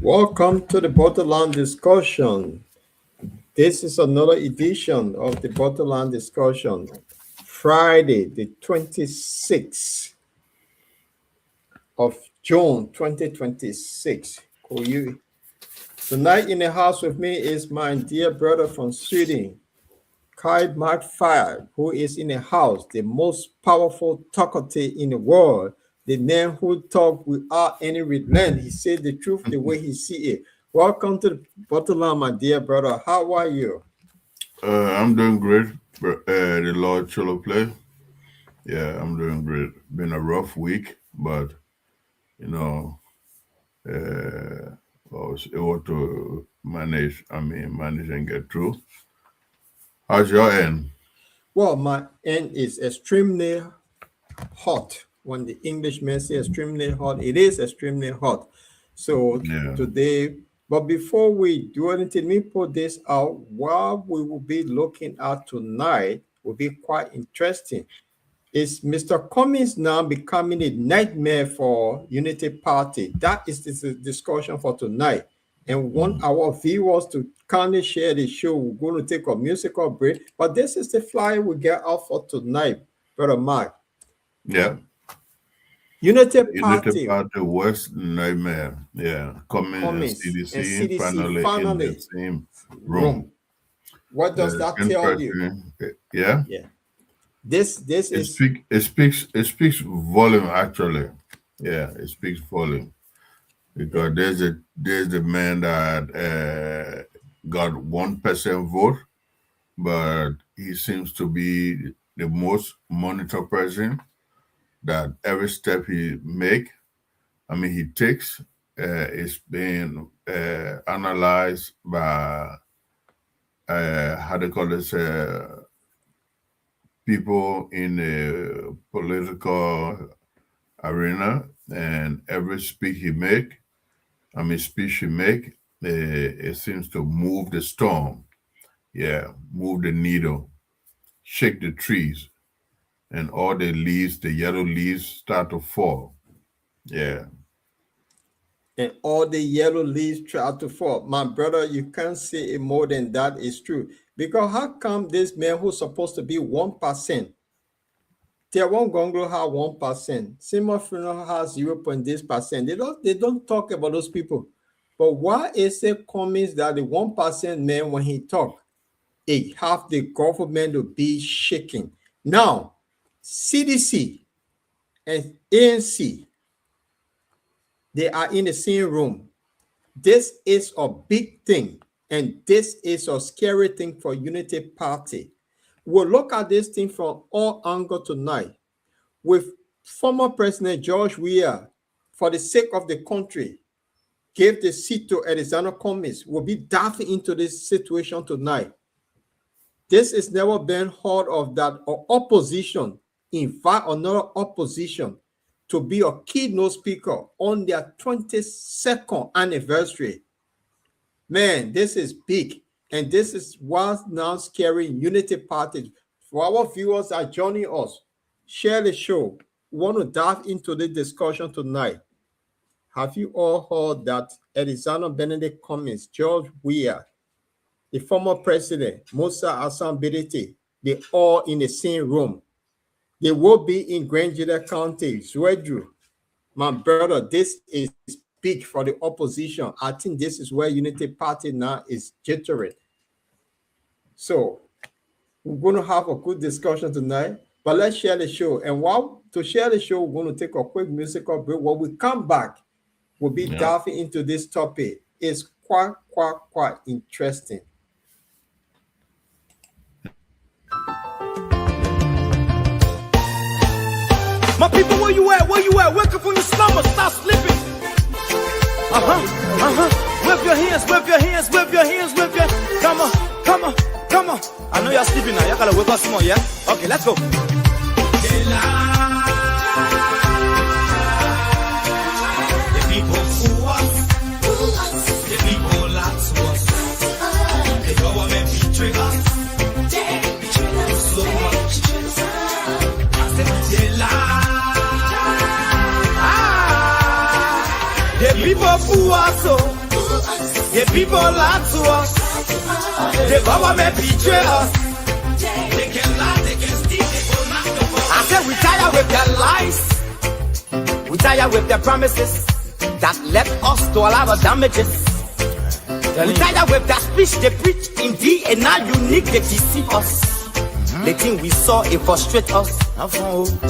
Welcome to the Bottomline discussion. This is another edition of the Bottomline discussion. Friday, the 26th of June, 2026. Tonight in the house with me is my dear brother from Sweden, Kai Mark5, who is in the house, the most powerful talkative in the world. The man who talk without any relent. He said the truth the way he see it. Welcome to the Bottomline, my dear brother. How are you? I'm doing great. The Lord shall play. Yeah, I'm doing great. Been a rough week, but I was able to manage and get through. How's your end? Well, my end is extremely hot. When the Englishman says extremely hot, it is extremely hot. So today, but before we do anything, let me put this out. What we will be looking at tonight will be quite interesting. Is Mr. Cummings now becoming a nightmare for Unity Party? That is the discussion for tonight. And want our viewers to kindly share the show. We're going to take a musical break. But this is the flyer we get out for tonight, Brother Mark. Yeah. Unity Party worst nightmare. Yeah. Cummings and CDC finally in the same room. What does that tell you? Yeah. Yeah. This it speaks volume actually. Yeah, it speaks volume. Because there's the man that got 1% vote, but he seems to be the most monitored person. That every step he takes is being analyzed by how they call this people in the political arena, and every speech he make, it seems to move the storm, move the needle, shake the trees. And all the leaves, the yellow leaves start to fall. Yeah. And all the yellow leaves start to fall. My brother, you can't say it more than that is true. Because how come this man who's supposed to be 1%, Tiawon Gonglo has 1%, Simon Funeral has 0.this%. They don't talk about those people. But why is it Cummings that the 1% man, when he talk, it have the government to be shaking? Now, CDC and ANC, they are in the same room. This is a big thing, and this is a scary thing for Unity Party. We'll look at this thing from all angles tonight. With former President George Weah, for the sake of the country, gave the seat to Alexander Cummings. We'll be diving into this situation tonight. This has never been heard of, that or opposition invite another opposition to be a keynote speaker on their 22nd anniversary. Man, this is big. And this is what's now scaring Unity Party. For our viewers that are joining us, share the show. We want to dive into the discussion tonight. Have you all heard that Alexander Benedict Cummings, George Weah, the former president, Musa Hassan Bedete, they're all in the same room? They will be in Grand Judah County, Zwedru. My brother, this is big for the opposition. I think this is where Unity Party now is jittering. So we're going to have a good discussion tonight, but let's share the show. And while to share the show, we're going to take a quick musical break. When we come back, we'll be diving into this topic. It's quite interesting. My people, where you at? Where you at? Wake up from your slumber, stop sleeping. Wave your hands, wave your hands, wave your hands, wave your hands. Come on, come on, come on. I know you're sleeping now. You gotta wake up some more, yeah? Okay, let's go. The people who are people fool us, the people lie to us, the government betray us. They can lie, they can steal, they will not know. I said we tired with their lies, we tired with their promises that left us to a lot of damages. We tired with that speech they preach indeed, and now unique they deceive us. The thing we saw, it frustrate us.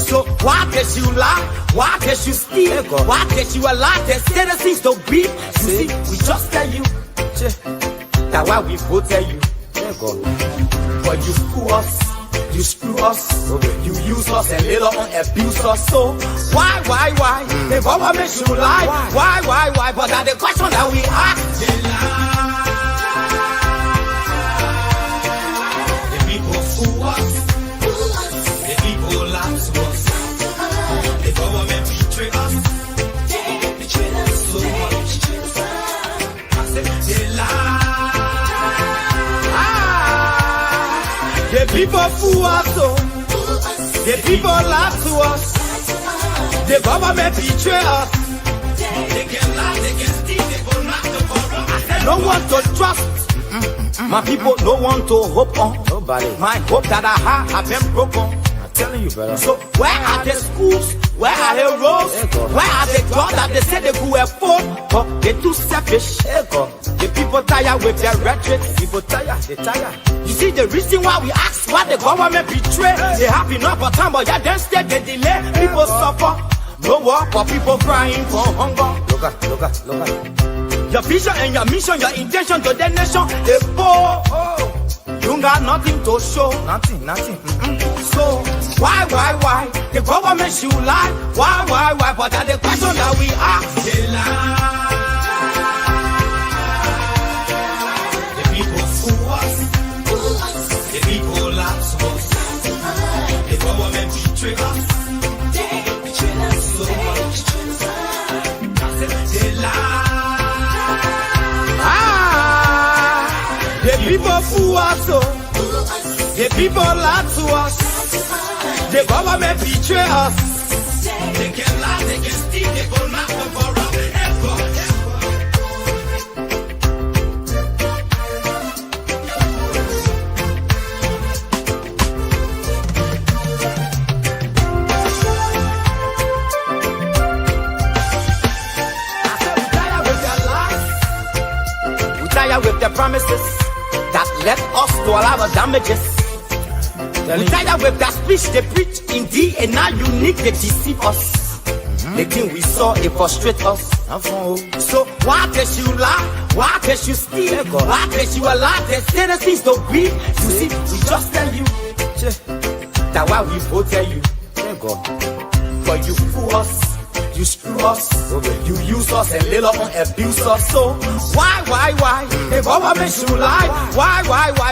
So why can't you lie? Why can't you steal? Why can't you allow the citizens to be? You see, we just tell you that why we vote tell you. But you fool us, you screw us, you use us and later on abuse us. So why? The government should lie. Why? But that's the question that we ask. They lie. The people fool us. The people lie to us. The government betray us. They betray us so much. I said they lie. The people fool us, the people lie to us, the government betray us. They can lie, they can steal, they will not the corrupt. I said no one to trust. My people, no one to hope on. Nobody. My hope that I have been broken. I'm telling you, brother. So where are the schools? Where are the roads? Where are the jobs that they say they could afford? But they're too selfish. The people tired with their rhetoric. People tired, they tired. You see the reason why we ask why the government betray. They have enough of time, but yeah, then instead they delay. People suffer. No work for people crying for hunger. Look at. Your vision and your mission, your intention to the nation, they poor. You got nothing to show. Nothing. So why? The government should lie. Why? But that's the question that we ask. They lie. The people fool us. The people lie to us. The government betray us. They betray us so much. I said they lie. The people fool us, the people lie to us, the government betray us. They can lie, they can steal, they will not go for us. We tired with their promises that left us to a lot of damages. We tired with that speech they preach indeed, and now unique they deceive us. The thing we saw, it frustrate us. So why can't you lie? Why can't you steal? Why can't you allow the citizens to be? You see, we just tell you that why we vote tell you. But you fool us. You screw us, you use us and later on abuse us. So why? The government should lie. Why?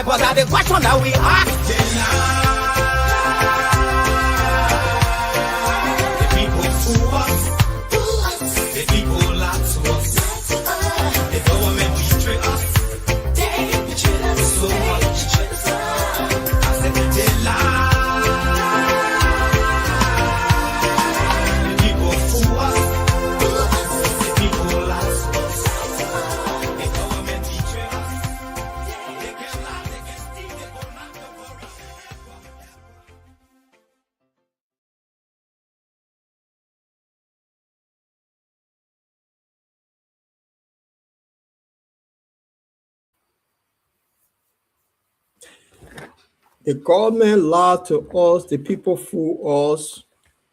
But that's the question that we ask. The people fool us. The people lie to us. The government betray us. They betray us so much. I said they lie. The government lied to us, the people fool us,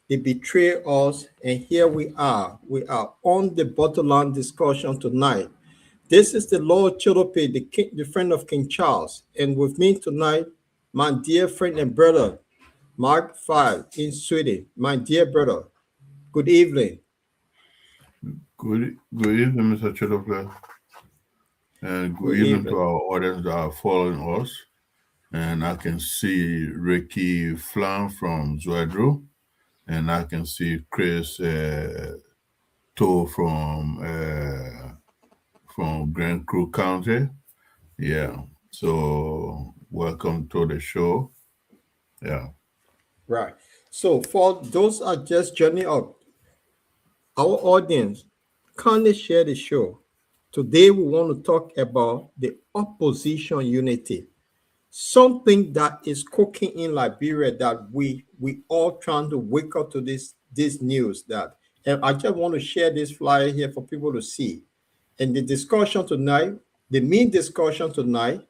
they betray us, and here we are. We are on the Bottomline discussion tonight. This is the Lord Chilope, the friend of King Charles, and with me tonight, my dear friend and brother, Mark 5 in Sweden. My dear brother, good evening. Good evening, Mr. Chilope. And good evening to our audience that are following us. And I can see Ricky Flan from Zouadrou, and I can see Chris Toe from Grand Cru County. Yeah. So welcome to the show. Yeah. Right. So for those are just journey up, our audience, Kindly share the show. Today we want to talk about the opposition unity. Something that is cooking in Liberia that we all trying to wake up to this news that, and I just want to share this flyer here for people to see. And the discussion tonight, the main discussion tonight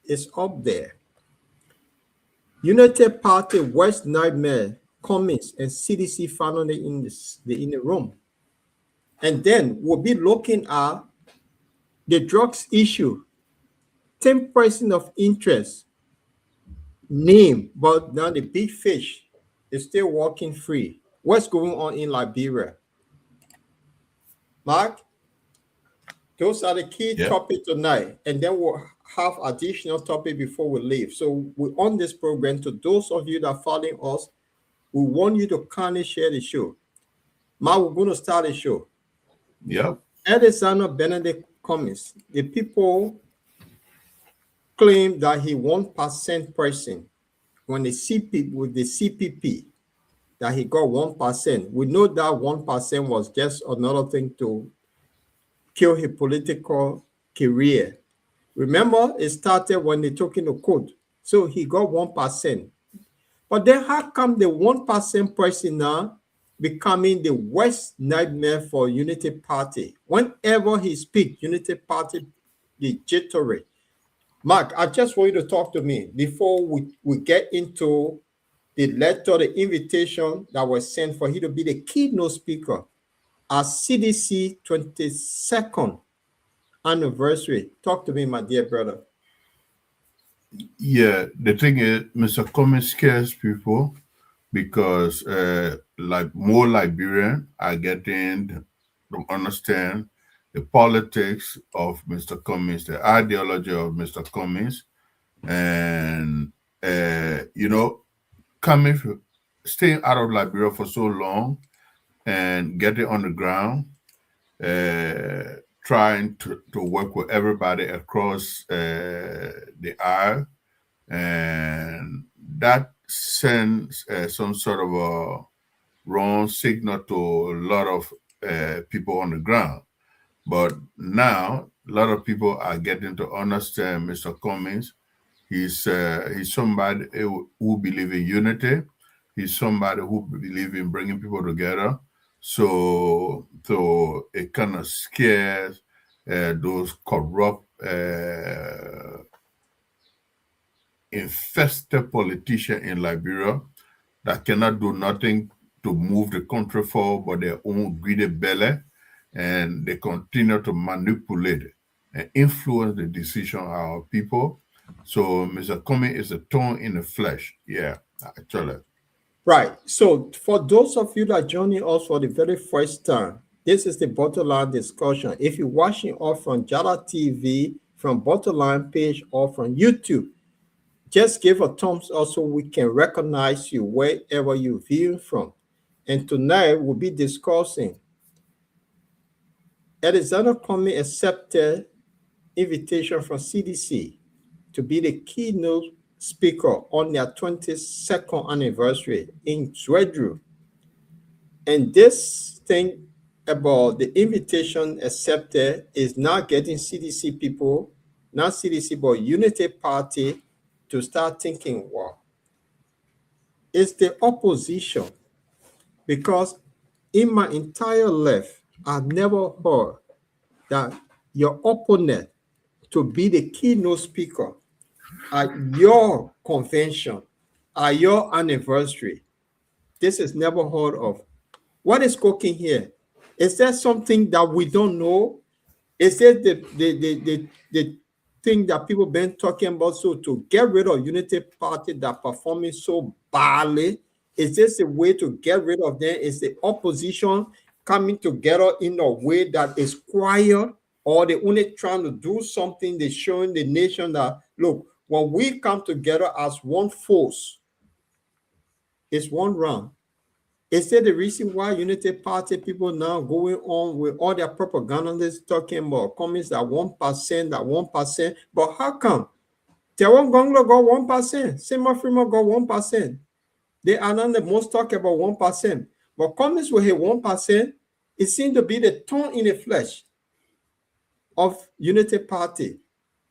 is up there. United Party West Nightmare comments and CDC finally in the room. And then we'll be looking at the drugs issue, 10% of interest, name, but now the big fish is still walking free. What's going on in Liberia? Mark, those are the key topics tonight. And then we'll have additional topic before we leave. So we're on this program. To those of you that are following us, we want you to kindly share the show. Mark, we're going to start the show. Yep. Alexander Benedict Cummings, the people claim that he 1% person when the CP with the CPP that he got 1%. We know that 1% was just another thing to kill his political career. Remember, it started when they took in the code. So he got 1%. But then how come the 1% person now becoming the worst nightmare for Unity Party? Whenever he speaks, Unity Party, the jittery. Mark, I just want you to talk to me before we get into the letter, the invitation that was sent for him to be the keynote speaker at CDC 22nd anniversary. Talk to me, my dear brother. Yeah, the thing is, Mr. Cummings scares people because like more Liberians are getting to understand the politics of Mr. Cummings, the ideology of Mr. Cummings, and staying out of Liberia for so long and getting on the ground, trying to work with everybody across the aisle, and that sends some sort of a wrong signal to a lot of people on the ground. But now a lot of people are getting to understand Mr. Cummings. He's somebody who believes in unity. He's somebody who believes in bringing people together. So it kind of scares those corrupt, infested politicians in Liberia that cannot do nothing to move the country forward but their own greedy belly, and they continue to manipulate and influence the decision of our people. So Mr. Cummings is a thorn in the flesh. Yeah, actually. Right. So for those of you that are joining us for the very first time, this is the Bottomline discussion. If you're watching us from Jala TV, from Bottomline page, or from YouTube, just give a thumbs up so we can recognize you wherever you're viewing from. And tonight we'll be discussing Alexander Cummings accepted invitation from CDC to be the keynote speaker on their 22nd anniversary in Zwedru. And this thing about the invitation accepted is now getting CDC people, not CDC, but Unity Party to start thinking, wow, it's the opposition. Because in my entire life, I've never heard that your opponent to be the keynote speaker at your convention, at your anniversary. This is never heard of. What is cooking here? Is there something that we don't know? Is it the thing that people been talking about? So to get rid of Unity Party that performing so badly, is this a way to get rid of them? Is the opposition coming together in a way that is quiet, or they only trying to do something? They're showing the nation that, look, when we come together as one force, it's one round. Is that the reason why Unity Party people now going on with all their propagandists talking about Cummings that 1%, that 1%? But how come? Tewon Gonglo got 1%, Sima Frima got 1%. They are not the most talk about 1%. But Cummings will hit 1%. it seemed to be the thorn in the flesh of Unity Party.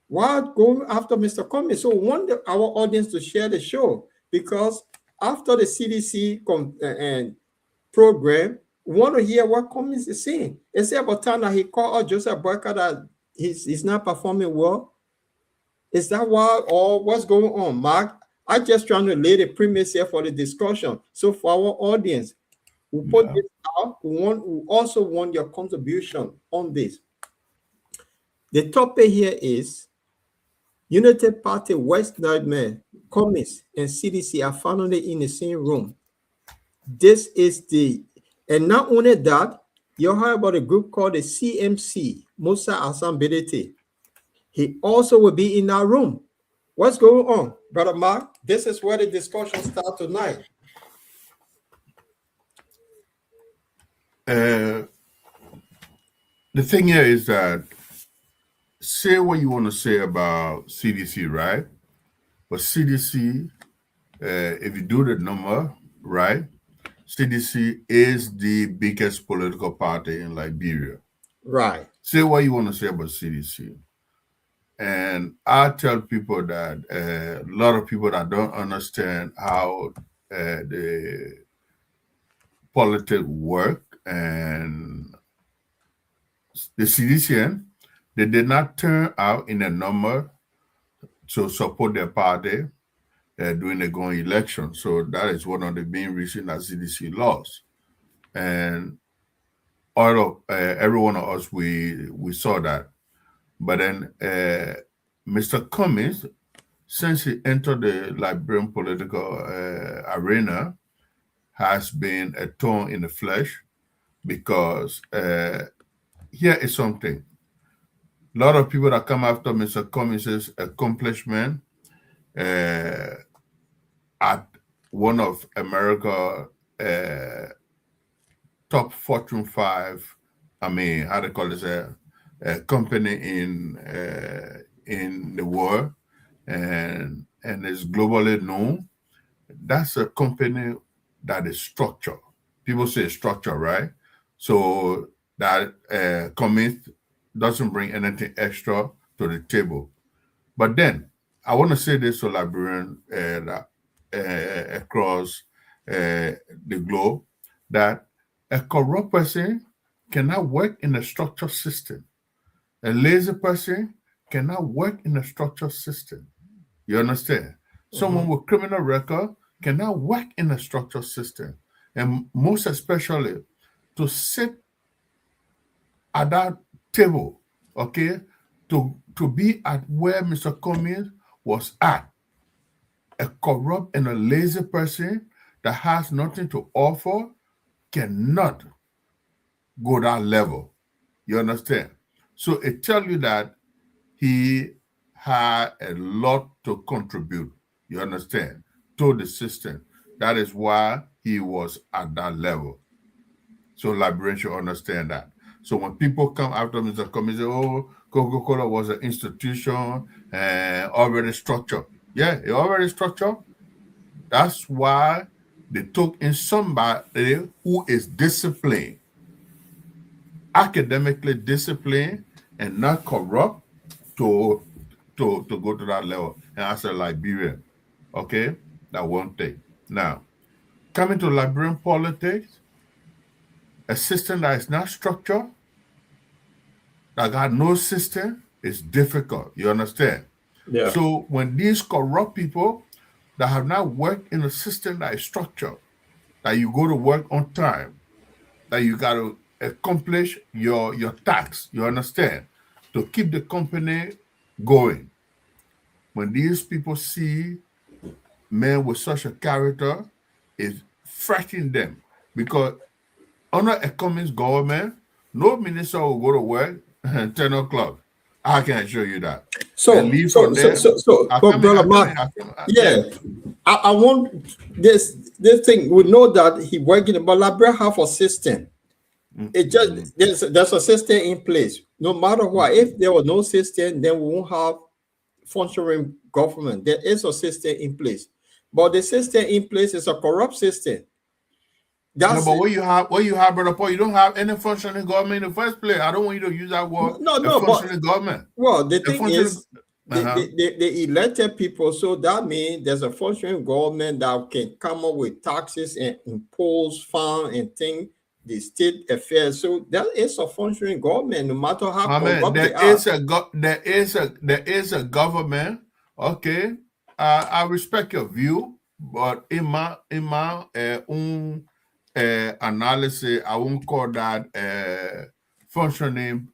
Why go after Mr. Cummings? So we want our audience to share the show, because after the CDC and program, we want to hear what Cummings is saying. It's about time that he called out Joseph Boyka that he's not performing well. Is that why, or what's going on, Mark? I'm just trying to lay the premise here for the discussion. So for our audience, we put this out. We also want your contribution on this. The topic here is United Party, West Nightmare, Cummings, and CDC are finally in the same room. This is and not only that, you heard about a group called the CMC, Musa Asambidete. He also will be in that room. What's going on, Brother Mark? This is where the discussion starts tonight. The thing here is that, say what you want to say about CDC, right? But CDC, if you do the number, right, CDC is the biggest political party in Liberia. Right. Say what you want to say about CDC. And I tell people that a lot of people that don't understand how the politics work, and the CDCN, they did not turn out in a number to support their party during the going election. So that is one of the main reasons that CDC lost. And all of every one of us, we saw that. But then Mr. Cummings, since he entered the Liberian political arena, has been a thorn in the flesh, because here is something. A lot of people that come after Mr. Cummings' accomplishment at one of America's top Fortune 5, how they call this, a company in the world, and is globally known. That's a company that is structured. People say structure, right? So that Cummings doesn't bring anything extra to the table. But then I want to say this to Liberians across the globe, that a corrupt person cannot work in a structured system. A lazy person cannot work in a structured system. You understand? Someone with criminal record cannot work in a structured system. And most especially, to sit at that table, okay, to be at where Mr. Cummings was at, a corrupt and a lazy person that has nothing to offer cannot go that level. You understand? So it tells you that he had a lot to contribute, you understand, to the system. That is why he was at that level. So Liberians should understand that. So when people come after Mr. Cummings, say, oh, Coca-Cola was an institution and already structured. Yeah, it already structured. That's why they took in somebody who is disciplined, academically disciplined, and not corrupt to go to that level. And as a Liberian, okay, that one thing. Now, coming to Liberian politics, a system that is not structured, that got no system, is difficult. You understand? Yeah. So when these corrupt people that have not worked in a system that is structured, that you go to work on time, that you got to accomplish your tax, you understand, to keep the company going. When these people see men with such a character, it's frightening them, because under a Cummings government, no minister will go to work at 10 o'clock. I can assure you that. Brother Mark, I want this thing. We know that he working, but Liberia have a system. It just there's a system in place. No matter what, if there was no system, then we won't have functioning government. There is a system in place, but the system in place is a corrupt system. No, That's but what you have, Brother Paul, you don't have any functioning government in the first place. I don't want you to use that word, no, a no, but functioning government. well, the A thing functioning is, uh-huh. they elected people, so that means there's a functioning government that can come up with taxes and impose fund and thing the state affairs. So that is a functioning government, no matter how My man, corrupt they there are. is a there is a government. Okay, I respect your view, but in my own analysis, I won't call that functioning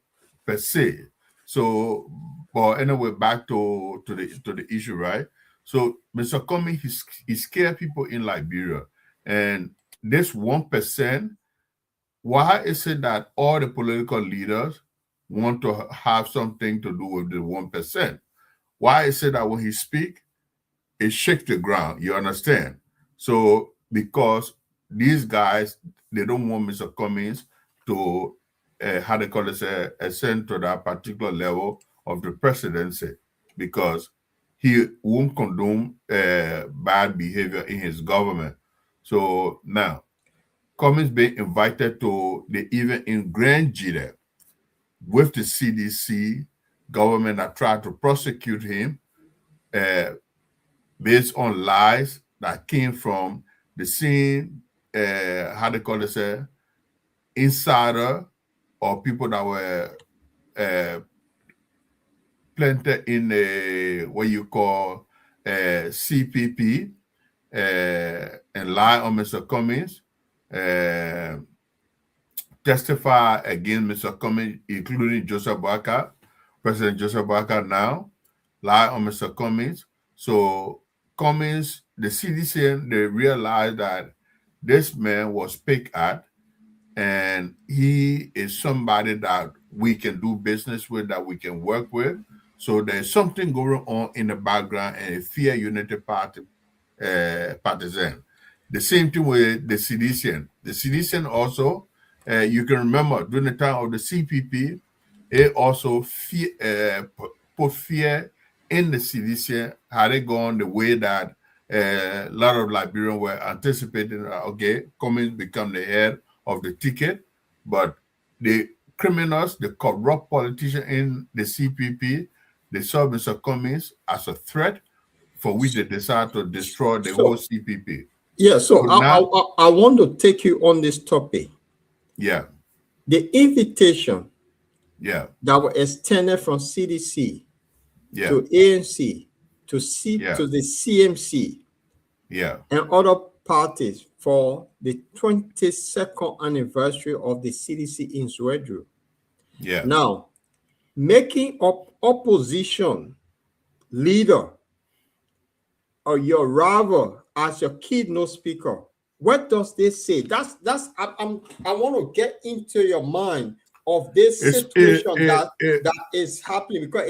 per se. So, but anyway, back to the issue, right? So, Mr. Comey, he scared people in Liberia, and this 1%. Why is it that all the political leaders want to have something to do with the 1%? Why is it that when he speak, it shakes the ground? You understand? So because these guys, they don't want Mr. Cummings to, how they call it, ascend to that particular level of the presidency, because he won't condone bad behavior in his government. So now, Cummings being invited to the event in Grand Gita with the CDC government that tried to prosecute him uh, based on lies that came from the scene, how they call it, insider or people that were uh, planted in what you call CPP and lie on Mr. Cummings. Testify against Mr. Cummings, including Joseph Boakai, President Joseph Boakai now, lie on Mr. Cummings. So Cummings, the CDC, they realized that this man was picked at, and he is somebody that we can do business with, that we can work with. So there's something going on in the background, and a fear unity party partisan. The same thing with the Seditian. The Seditian also, you can remember during the time of the CPP, it also put fear in the Seditian. Had it gone the way that a lot of Liberians were anticipating, okay, Cummings become the head of the ticket, but the criminals, the corrupt politicians in the CPP, they saw Mr. Cummings as a threat, for which they decided to destroy the whole So CPP. yeah, So so now, I want to take you on this topic. yeah, The invitation yeah, that was extended from CDC yeah, to ANC yeah, to the CMC yeah, and other parties for the 22nd anniversary of the CDC in Sweden. yeah. Now, making up opposition leader or your rival as your keynote speaker. What does this say? I want to get into your mind of this It's it, situation it, it that is happening, because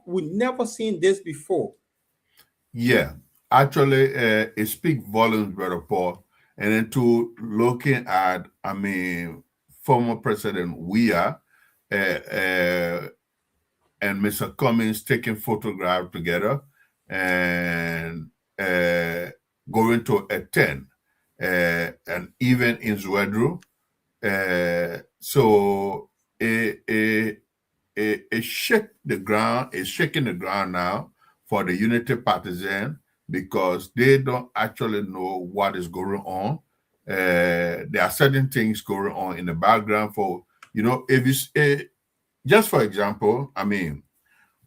we never seen this before. yeah. Actually, it speaks volumes, Brother Paul. And then to looking at, I mean, former President Weah and Mr. Cummings taking photographs together and going to attend an event in Zwedru. So it shook the ground. It's shaking the ground now for the Unity partisan, because they don't actually know what is going on. There are certain things going on in the background. For if you just for example, I mean,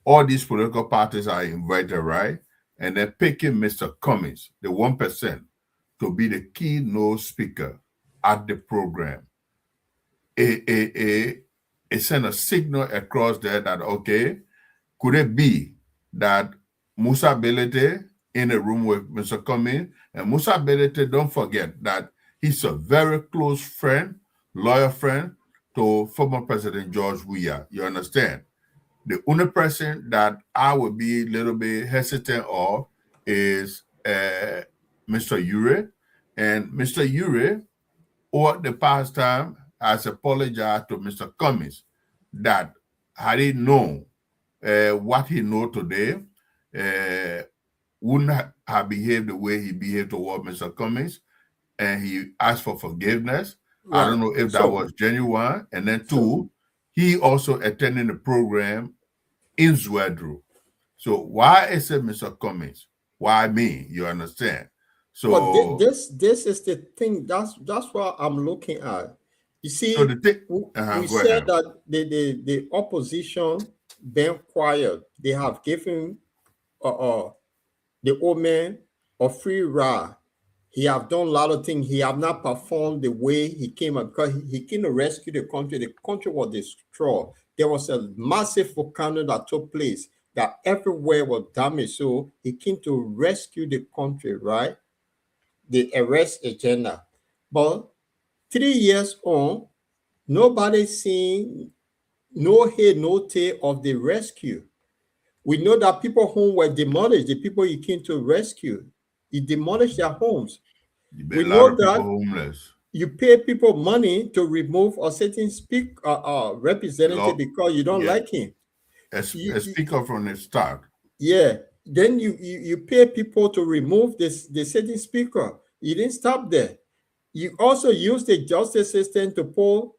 all these political parties are invited, right? And they're picking Mr. Cummings, the 1%, to be the keynote speaker at the program. It sent a signal across there that, okay, could it be that Musa Belete in a room with Mr. Cummings, and Musa Belete, don't forget that he's a very close friend, lawyer friend to former President George Weah. You understand? The only person that I would be a little bit hesitant of is Mr. Ure. And Mr. Ure, over the past time, has apologized to Mr. Cummings that had he known what he know today, wouldn't have behaved the way he behaved toward Mr. Cummings. and he asked for forgiveness. I Right. don't know if that So, was genuine. And then so two, he also attended the program in Zwedru. So why is it Mr. Cummings? Why me? You understand? but So this is the thing. That's what I'm looking at. You so see, the thing, we go said ahead. that the opposition been quiet. They have given the old man a free ride. He have done a lot of things. He have not performed the way he came up because he came to rescue the country. The country was destroyed. There was a massive volcano that took place that everywhere was damaged. So he came to rescue the country, right? The arrest agenda. But 3 years on, nobody seen no head, no tail of the rescue. We know that people who were demolished, the people he came to rescue, he demolished their homes. A We lot know of people that homeless. you pay people money to remove a certain representative Lot, because you don't yeah, like him. a You, speaker from the start. yeah, then you pay people to remove the certain speaker. You didn't stop there. You also use the justice system to pull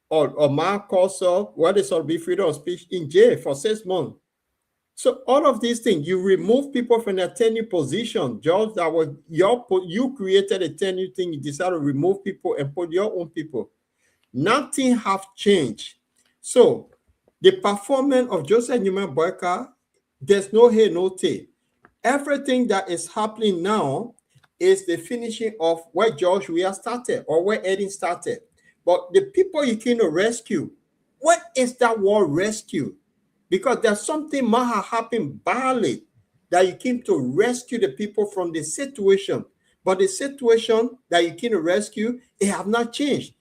or Mark Kossov, what is be freedom of speech, in jail for 6 months. So all of these things, you remove people from their tenure position. Jobs that were you created a tenure thing, you decided to remove people and put your own people. Nothing have changed. So the performance of Joseph Newman Boyka, there's no hair, no tail. Everything that is happening now is the finishing of where George Weah started or where Eddie started. But the people you came to rescue, what is that word rescue? Because there's something might have happened badly that you came to rescue the people from the situation. But the situation that you came to rescue, it have not changed.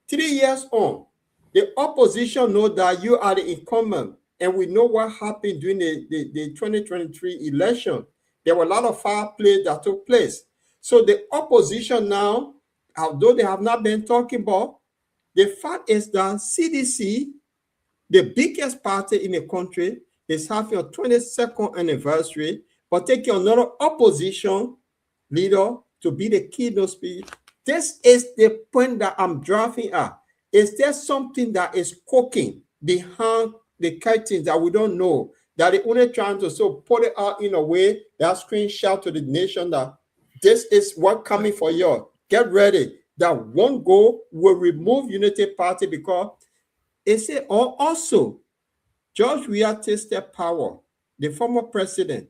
3 years on, the opposition know that you are the incumbent, and we know what happened during the 2023 election. There were a lot of foul play that took place. So the opposition now, although they have not been talking about, the fact is that CDC, the biggest party in the country, is having a 22nd anniversary, but taking another opposition leader to be the keynote speaker. This is the point that I'm driving at. Is there something that is cooking behind the curtains that we don't know? That they're only trying to so put it out in a way that screenshot to the nation that this is what coming for you. Get ready. That one goal will remove Unity Party because it said also George Weah tasted power, the former president,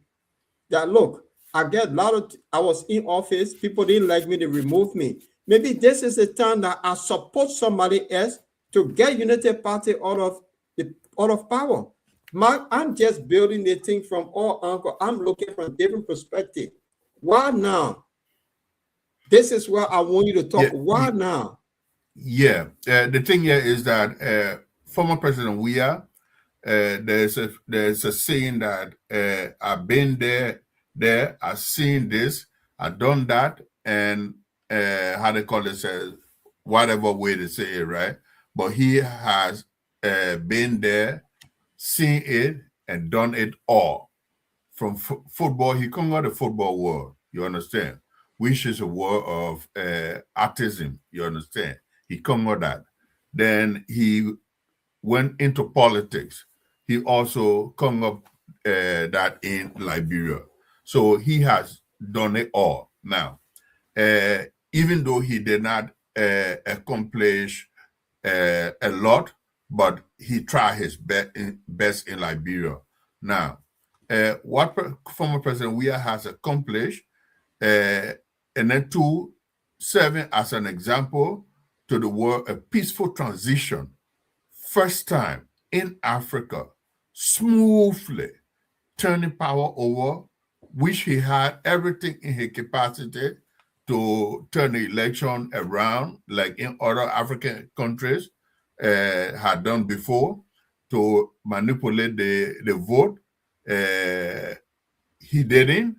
that look, I get a lot of, I was in office, people didn't like me, they removed me. Maybe this is the time that I support somebody else to get United Party out of power. Mark, I'm just building the thing from all angles. I'm looking from different perspective. Why now? This is where I want you to talk. Why now? Yeah. The thing here is that former President Weah, there's a saying that I've been there, I've seen this, I've done that, and how they call this, whatever way to say it, right? But he has been there, seen it, and done it all. From football, he conquered the football world. You understand? Which is a world of artism. You understand? He conquered that. Then he went into politics. He also come up that in Liberia. So he has done it all. Now, even though he did not accomplish a lot, but he tried his best in Liberia. Now, what former President Weah has accomplished, and then two, serving as an example to the world, a peaceful transition. First time in Africa, smoothly turning power over, which he had everything in his capacity to turn the election around, like in other African countries had done before, to manipulate the vote. He didn't.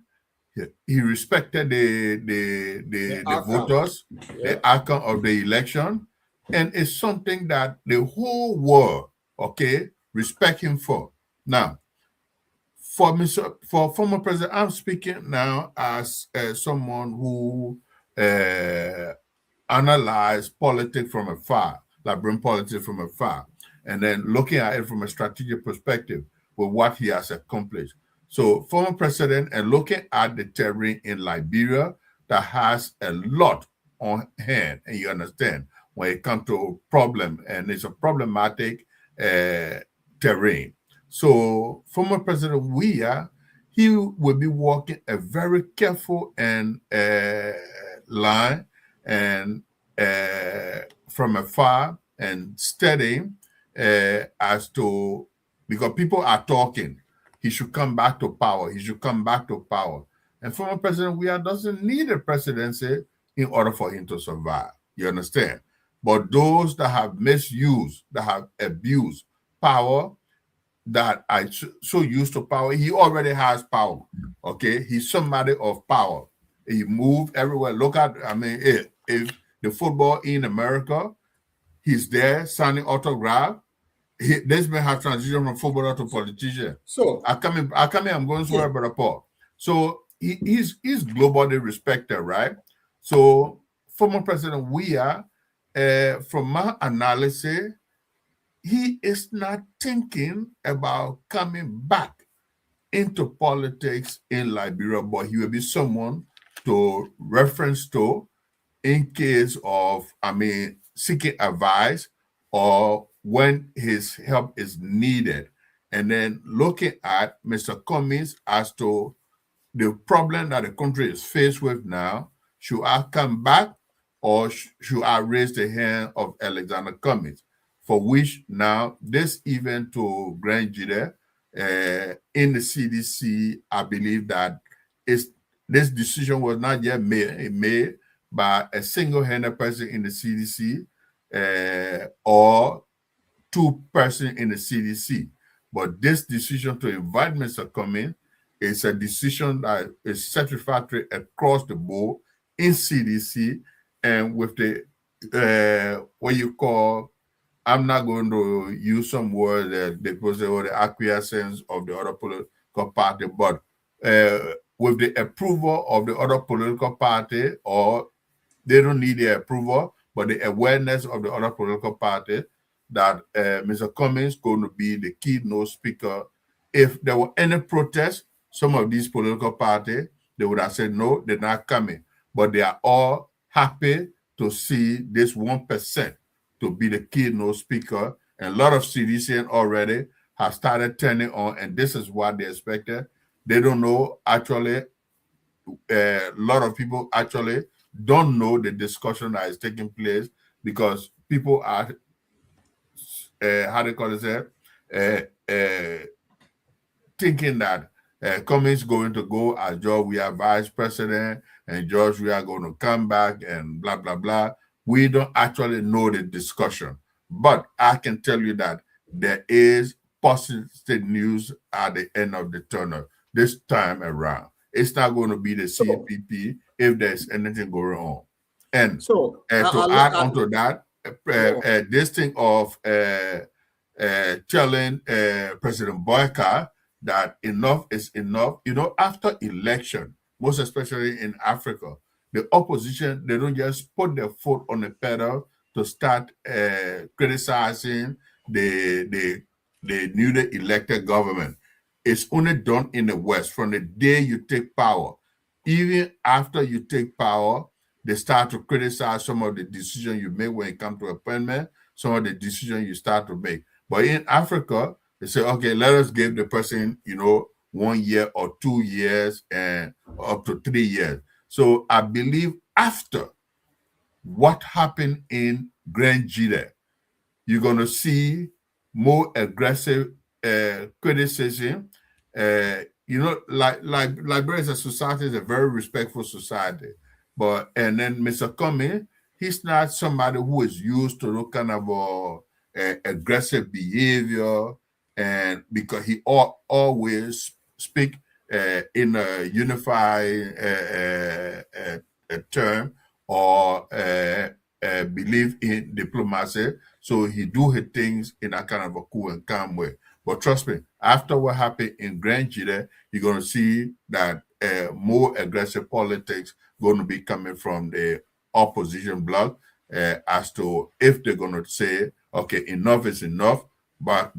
He respected the Outcome. voters, Yeah. the outcome of the election, and it's something that the whole world, okay, respect him for. Now, for former president, I'm speaking now as someone who analyze politics from afar, like bring politics from afar, and then looking at it from a strategic perspective with what he has accomplished. So, former president, and looking at the terrain in Liberia that has a lot on hand, and you understand when it comes to problem, and it's a problematic terrain. So, former President Weah, he will be walking a very careful and line and from afar and studying as to, because people are talking, he should come back to power. He should come back to power. And former President Weah doesn't need a presidency in order for him to survive. You understand? But those that have misused, that have abused power, that are so used to power, he already has power. Okay, he's somebody of power. He moved everywhere. Look at, I mean, if the football in America, he's there signing autograph. This may have transitioned from footballer to politician. So I'm going somewhere but Paul. So he's globally respected, right? So former President Weah, from my analysis, he is not thinking about coming back into politics in Liberia, but he will be someone to reference to in case of, seeking advice or when his help is needed. And then looking at Mr. Cummings as to the problem that the country is faced with now. Should I come back or should I raise the hand of Alexander Cummings? For which now this event to Grand Jide in the CDC, I believe that this decision was not yet made by a single-handed person in the CDC or two persons in the CDC. But this decision to invite Mr. Cummings is a decision that is satisfactory across the board in CDC and with the what you call, I'm not going to use some words that they say, or the acquiescence of the other political party, but with the approval of the other political party, or they don't need their approval, but the awareness of the other political party that Mr. Cummings is going to be the keynote speaker. If there were any protests, some of these political parties, they would have said, no, they're not coming. But they are all happy to see this 1% to be the keynote speaker. And a lot of CDC already have started turning on, and this is what they expected. They don't know, actually, a lot of people actually don't know the discussion that is taking place because people are, how they call it, thinking that Cummings going to go as George Weah vice president and George Weah going to come back and blah, blah, blah. We don't actually know the discussion. But I can tell you that there is positive news at the end of the tunnel this time around. It's not going to be the CPP if there's anything going on. And so to add on to that, this thing of telling President Boyka that enough is enough. You know, after election, most especially in Africa, the opposition, they don't just put their foot on the pedal to start criticizing the newly elected government. It's only done in the West from the day you take power. Even after you take power, they start to criticize some of the decisions you make when it comes to appointment, some of the decisions you start to make. But in Africa, they say, okay, let us give the person, 1 year or 2 years and up to 3 years. So I believe after what happened in Grand Jide, you're going to see more aggressive criticism. Like Liberia as a society is a very respectful society. And then Mr. Cummings, he's not somebody who is used to look kind of aggressive behavior, and because he always speak in a unified term or believe in diplomacy. So he do his things in a kind of a cool and calm way. But trust me, after what happened in Grand Chile, you're going to see that more aggressive politics going to be coming from the opposition bloc as to if they're going to say, okay, enough is enough. But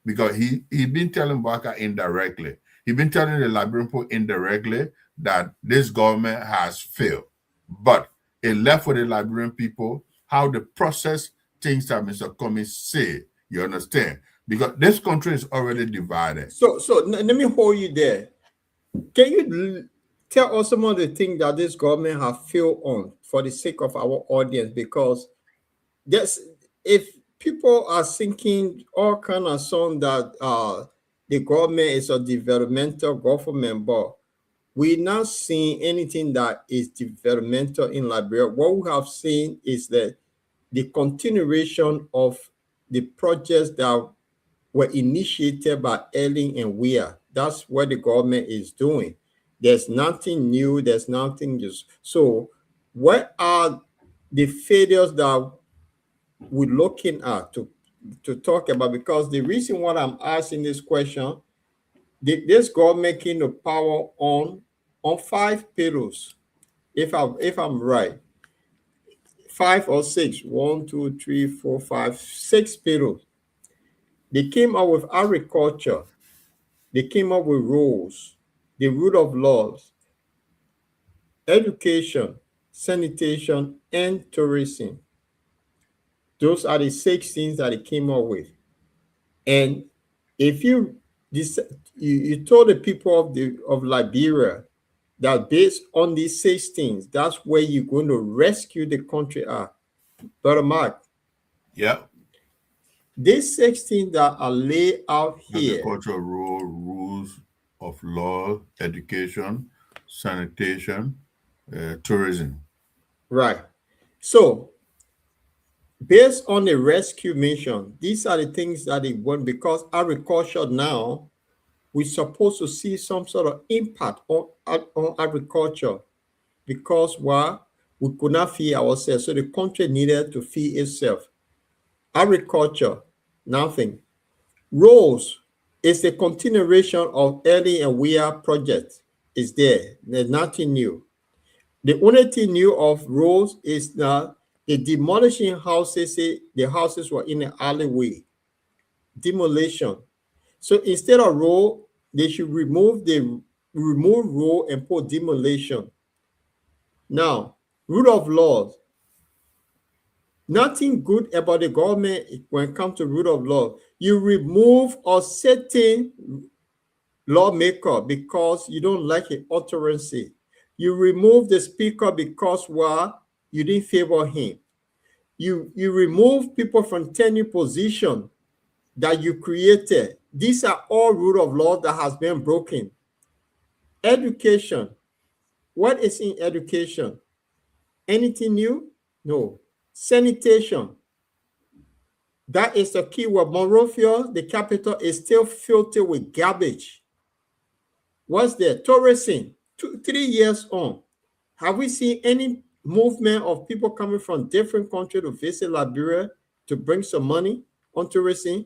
because he been telling Baka indirectly, he been telling the Liberian people indirectly that this government has failed. But it left for the Liberian people how the process things that Mr. Cummings say. You understand? Because this country is already divided. So let me hold you there. Can you tell us some of the things that this government have failed on for the sake of our audience? Because there's, if people are thinking all kind of song that the government is a developmental government, but we're not seeing anything that is developmental in Liberia. What we have seen is that the continuation of the projects that were initiated by Erling and Weir. That's what the government is doing. There's nothing new. There's nothing just. So what are the failures that we're looking at to talk about? Because the reason why I'm asking this question, this government came to power on 5 pillars, if I'm right, 5 or 6, 1, 2, 3, 4, 5, 6 pillars. They came up with agriculture. They came up with rules, the rule of laws, education, sanitation, and tourism. Those are the 6 things that they came up with. And if you told the people of Liberia that based on these 6 things, that's where you're going to rescue the country at. Brother Mark. Yeah. These 6 things that are laid out here. Agricultural rules of law, education, sanitation, tourism. Right. So based on the rescue mission, these are the things that they want, because agriculture now, we're supposed to see some sort of impact on agriculture, because why? We could not feed ourselves. So the country needed to feed itself. Agriculture, nothing. Roads is a continuation of Erling and Weir project. Is there. There's nothing new. The only thing new of roads is that the demolishing houses, the houses were in an alleyway. Demolition. So instead of road, they should remove road and put demolition. Now, rule of law. Nothing good about the government when it comes to rule of law. You remove a certain lawmaker because you don't like his utterance. You remove the speaker because you didn't favor him. You remove people from tenure position that you created. These are all rule of law that has been broken. Education. What is in education? Anything new? No. Sanitation. That is the key word. Monrovia, the capital, is still filthy with garbage. What's there? Tourism. 3 years on. Have we seen any movement of people coming from different countries to visit Liberia to bring some money on tourism?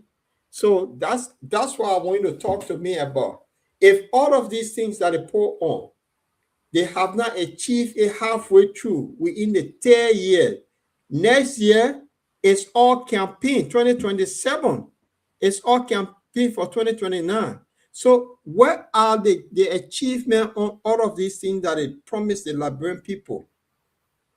So that's what I want you to talk to me about. If all of these things that they put on, they have not achieved it halfway through, we're in the 3rd year. Next year, it's all campaign. 2027, it's all campaign for 2029. So what are the achievement on all of these things that they promised the Liberian people?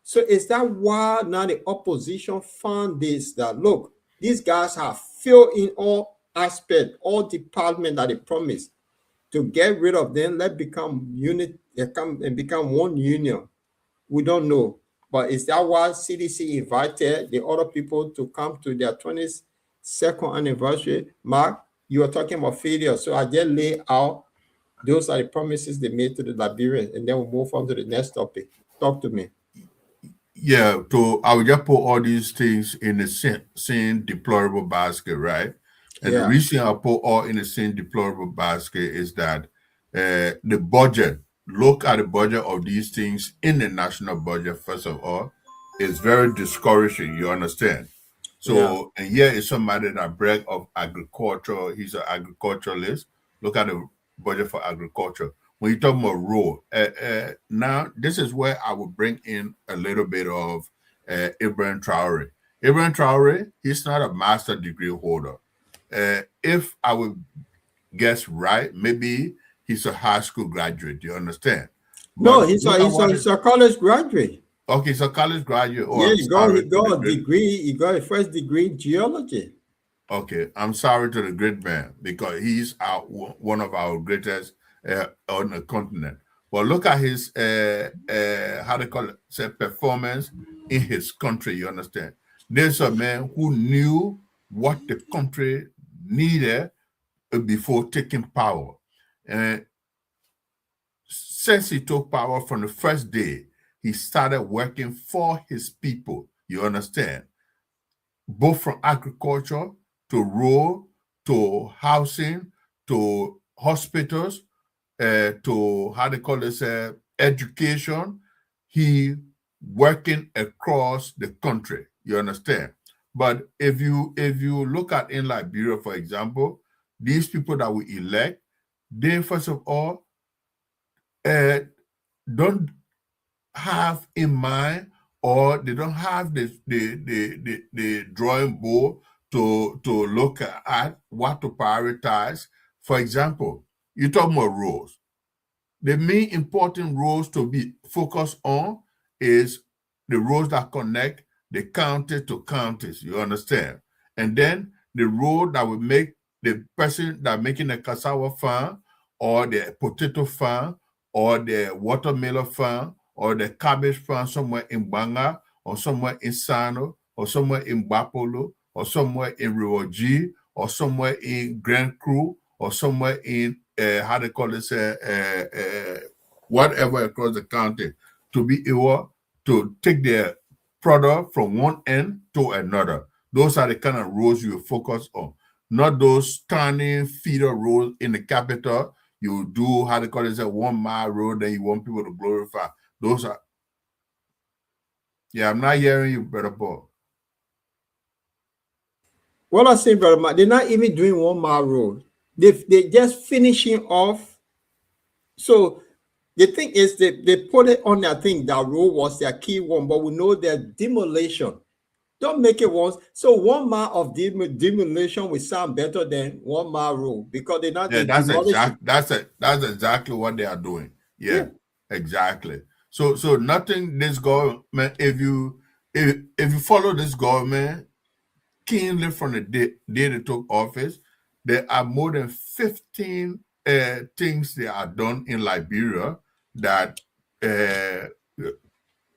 So is that why now the opposition found this, that look, these guys have failed in all aspects, all departments that they promised? To get rid of them, let's become unit, and become one union. We don't know. But is that why CDC invited the other people to come to their 22nd anniversary? Mark, you are talking about failure. So I just lay out those are the promises they made to the Liberians, and then we'll move on to the next topic. Talk to me. Yeah, I would just put all these things in the same deplorable basket, right? And the reason I put all in the same deplorable basket is that the budget, look at the budget of these things in the national budget, first of all, is very discouraging, you understand? Yeah. So, and here is somebody that brag of agriculture. He's an agriculturalist. Look at the budget for agriculture. When you talk about road, now this is where I will bring in a little bit of Ibrahim Traore. Ibrahim Traore, he's not a master degree holder. If I would guess right, maybe he's a high school graduate. You understand? No, But he's look at what he's a college graduate. okay, so college graduate. Oh, Yeah, I'm he sorry to the got a great. degree. He got a first degree in geology. Okay, I'm sorry to the great man because he's one of our greatest on the continent. But look at his how they call it, say performance in his country. You understand? There's a man who knew what the country needed before taking power, and since he took power from the first day, he started working for his people. You understand? Both from agriculture to road to housing to hospitals to how they call this education. He working across the country. You understand? But if you look at in Liberia, for example, these people that we elect, they first of all uh, don't have in mind or they don't have the drawing board to look at what to prioritize. For example, you talk about roles. The main important roles to be focused on is the roads that connect the county to counties, you understand? And then the road that will make the person that making a cassava farm or the potato farm or the watermelon farm or the cabbage farm somewhere in Banga or somewhere in Sano or somewhere in Bapolo or somewhere in Riwoji or somewhere in Grand Cru or somewhere in how they call this whatever across the county to be able to take their product from one end to another. Those are the kind of roads you focus on, not those turning feeder roads in the capital. You do how they call it a 1 mile road, then you want people to glorify. Those are I'm not hearing you, Brother Paul. What I say, brother, they're not even doing 1 mile road. They just finishing off. So the thing is they put it on their thing. That road was their key one, but we know that demolition. Don't make it once. So 1 mile of demolition will sound better than 1 mile road because they're not Yeah, they demolishing. that's exactly what they are doing. Yeah. Exactly. So nothing this government, if you follow this government keenly from the day they took office, there are more than 15 things they are done in Liberia that uh,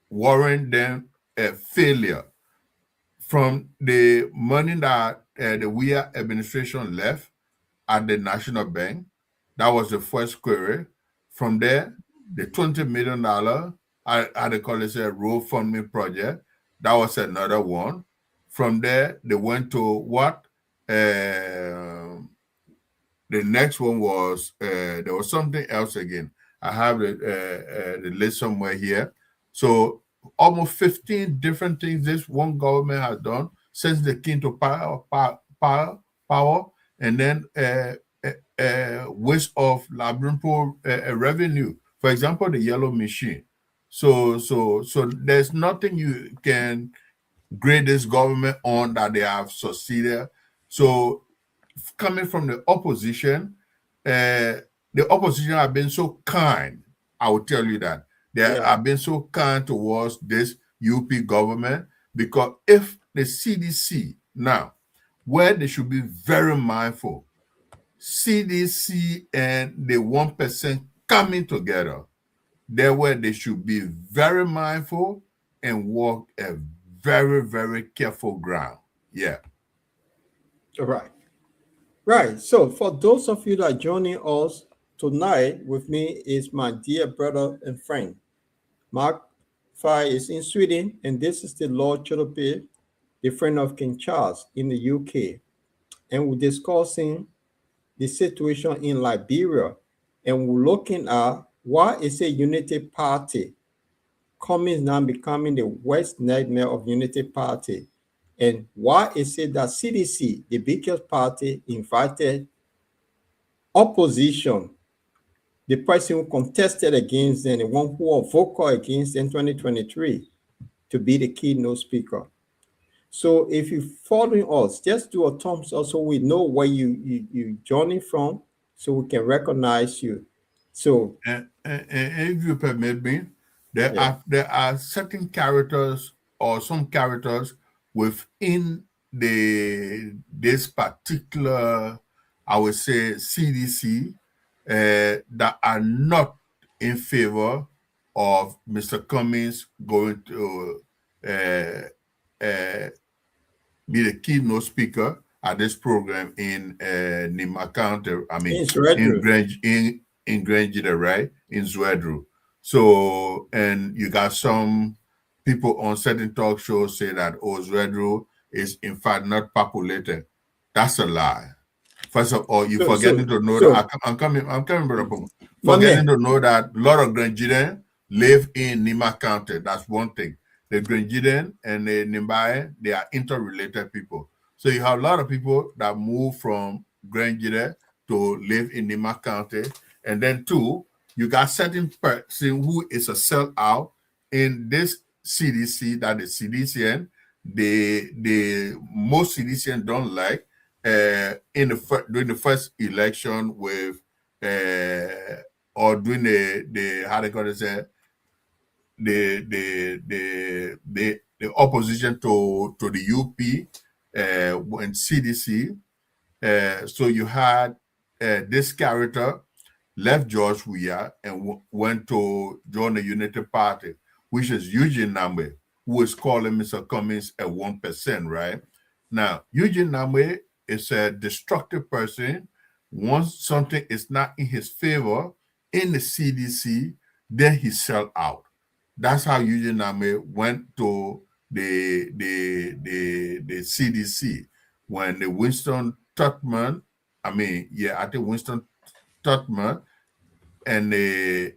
warrant them failure. From the money that the WIA administration left at the National Bank, that was the first query. From there, the $20 million, I they call it a road funding project, that was another one. From there, they went to what? The next one was there was something else again. I have the list somewhere here. So almost 15 different things this one government has done since they came to power, and then waste of labyrinthal revenue. For example, the yellow machine. So there's nothing you can grade this government on that they have succeeded. So coming from the opposition have been so kind. I will tell you that they have been so kind towards this UP government, because if the CDC now, where they should be very mindful, CDC and the 1% coming together, there where they should be very mindful and walk a very, very careful ground. Yeah. Right. Right. So for those of you that are joining us tonight with me is my dear brother and friend. Mark Fry is in Sweden, and this is the Lord Cholope, the friend of King Charles in the UK. And we're discussing the situation in Liberia, and we're looking at why is a unity party coming now becoming the worst nightmare of unity party. And why is it that CDC, the biggest party, invited opposition, the person who contested against them, the one who was vocal against in 2023, to be the keynote speaker? So if you're following us, just do a thumbs up so we know where you joining from, so we can recognize you. So And if you permit me, yeah, there are certain characters or some characters within this particular, I would say, CDC, that are not in favor of Mr. Cummings going to uh, be the keynote speaker at this program in Nima County. I mean, it's Red in Roof. Grangida, right? In Zwedru. So, and you got some people on certain talk shows say that, oh, Zwedru is in fact not populated. That's a lie. First of all, you forgetting to know that I'm coming, brother. My Forgetting man, to know that a lot of Grangidan live in Nima County. That's one thing. The Grangidan and the Nimbaye, they are interrelated people. So you have a lot of people that move from Grangidan to live in Nima County. And then two, you got certain person who is a sellout in this CDC, that is CDCN. The most CDCN don't like during the first election with or during the how they call it the opposition to the UP when CDC. So you had this character left George Weah and went to join the Unity Party, which is Eugene Namwe, who is calling Mr. Cummings a 1%, right? Now, Eugene Namwe is a destructive person. Once something is not in his favor in the CDC, then he sell out. That's how Eugene Namwe went to the CDC when the Winston Tutman, I think Winston Tutman and the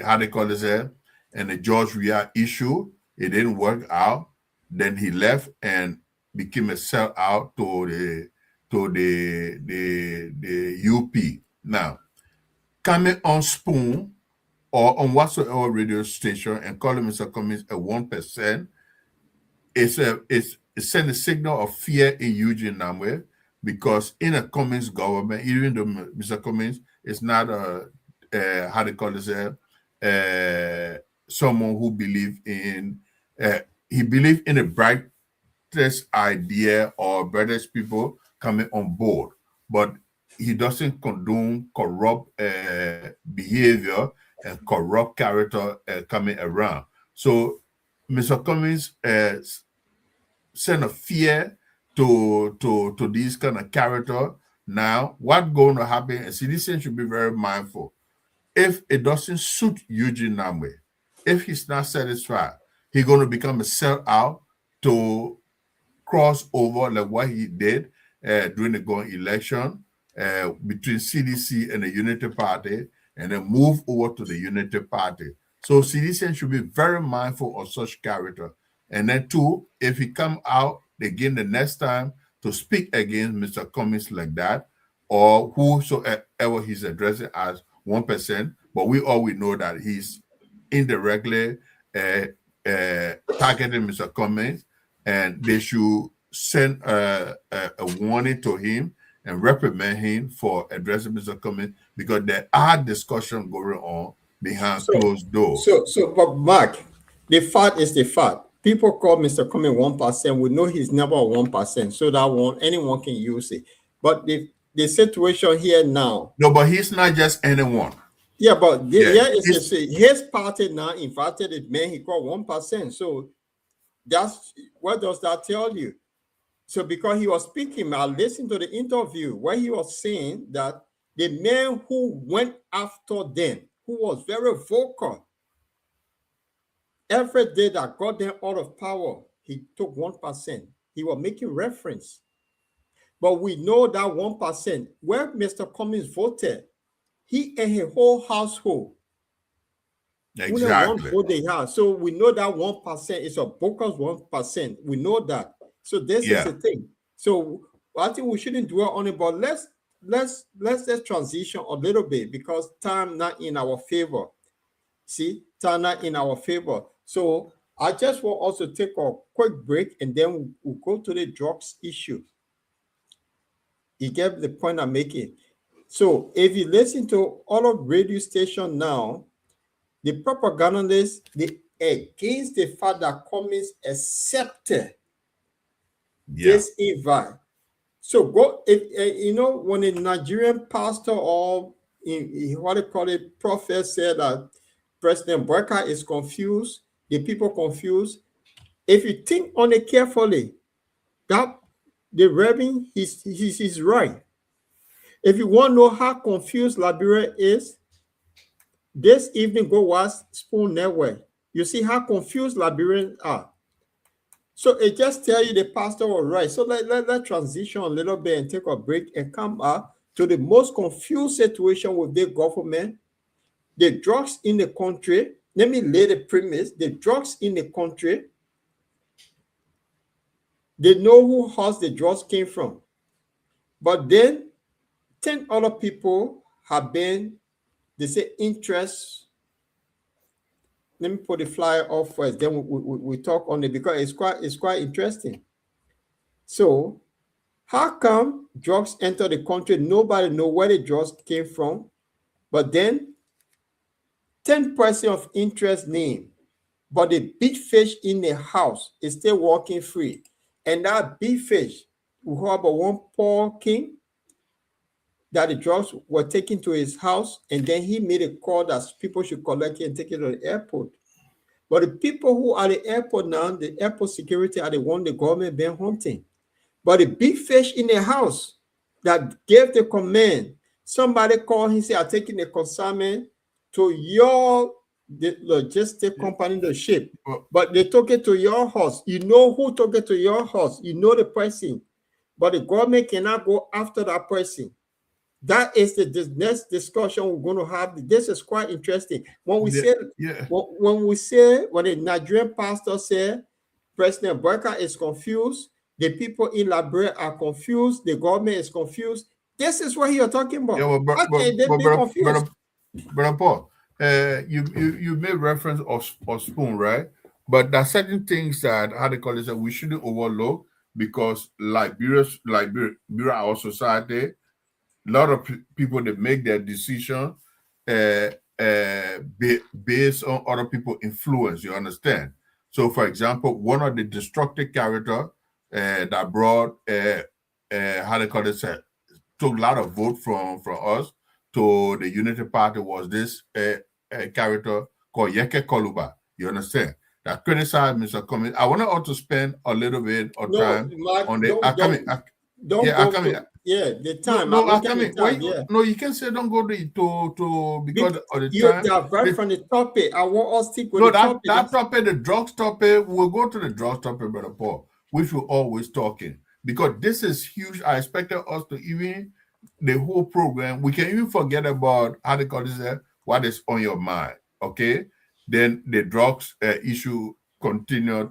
how they call it there, and the George Weah issue, it didn't work out. Then he left and became a sellout to the UP. Now, coming on Spoon or on whatsoever radio station and calling Mr. Cummings a 1%, it sent a signal of fear in Eugene Namwe, because in a Cummings government, even though Mr. Cummings is not how they call it, someone who he believed in the brightest idea or brightest people coming on board, but he doesn't condone corrupt behavior and corrupt character coming around. So Mr. Cummings send a fear to these kind of character. Now, what's going to happen? And citizens should be very mindful. If it doesn't suit Eugene Namwe, if he's not satisfied, he's going to become a sellout to cross over like what he did during the going election between CDC and the Unity Party, and then move over to the Unity Party. So citizens should be very mindful of such character. And then two, if he come out again the next time to speak against Mr. Cummings like that, or whosoever he's addressing as 1%, but we know that he's indirectly targeting Mr. Cummings, and they should send a warning to him and reprimand him for addressing Mr. Cummings, because there are discussions going on behind closed doors. But Mark, the fact is the fact. People call Mr. Cummings 1%. We know he's never 1%, so that anyone can use it. But the situation here now. No, but he's not just anyone. Yeah, but his party now invited the man he called 1%. So what does that tell you? So because he was speaking, I listened to the interview where he was saying that the man who went after them, who was very vocal, every day that got them out of power, he took 1%. He was making reference. But we know that 1%, where Mr. Cummings voted, he and his whole household Only one Exactly. vote they have. So we know that 1% is a bogus 1%. We know that. So this is Yeah. the thing. So I think we shouldn't dwell on it, but let's just transition a little bit because time not in our favor. See, time not in our favor. So I just want us to take a quick break and then we'll go to the drugs issue. You get the point I'm making. So if you listen to all of radio station now, the propagandists they against the fact that communists accepted Yeah. this invite. So go if you know when a Nigerian pastor or what they call it prophet said that President Barker is confused, the people confused. If you think on it carefully, that the Reverend he's right. If you want to know how confused Liberia is, this evening go watch Spoon Network. You see how confused Liberians are. So it just tell you the pastor was right. So let transition a little bit and take a break and come up to the most confused situation with the government, the drugs in the country. Let me lay the premise: the drugs in the country. They know who house the drugs came from, but then 10 other people have been, they say, interest. Let me put the flyer off first, then we talk on it because it's quite interesting. So how come drugs enter the country? Nobody know where the drugs came from, but then 10% of interest name, but the big fish in the house is still walking free. And that big fish, we have a one Paul King that the drugs were taken to his house, and then he made a call that people should collect it and take it to the airport. But the people who are at the airport now, the airport security are the one the government been hunting. But the big fish in the house that gave the command, somebody called him, say, I'm taking the consignment to your the logistic company, the ship. But they took it to your house. You know who took it to your house. You know the person. But the government cannot go after that person. That is the next discussion we're going to have. This is quite interesting. When we say, when a Nigerian pastor said President Barker is confused, the people in Liberia are confused, the government is confused. This is what you're talking about. Yeah, How can they be confused? but Paul, you made reference of Spoon, right? But there are certain things that how they call it that we shouldn't overlook because Liberia, our society, a lot of people that make their decision based on other people's influence. You understand? So, for example, one of the destructive character that brought how they call it took a lot of vote from us to the Unity Party was this character called Yeke Koluba. You understand? That criticized Mr. Cummings. I want us to spend a little bit of time on the. The time. No, I coming. Why? Yeah. No, you can say don't go to because of the you time. divert from the topic. I want us to stick with the topic. That topic, the drugs topic. We'll go to the drugs topic, Brother Paul, which we're always talking because this is huge. I expected us to even the whole program. We can even forget about how they call this. What is on your mind? Okay. Then the drugs issue continued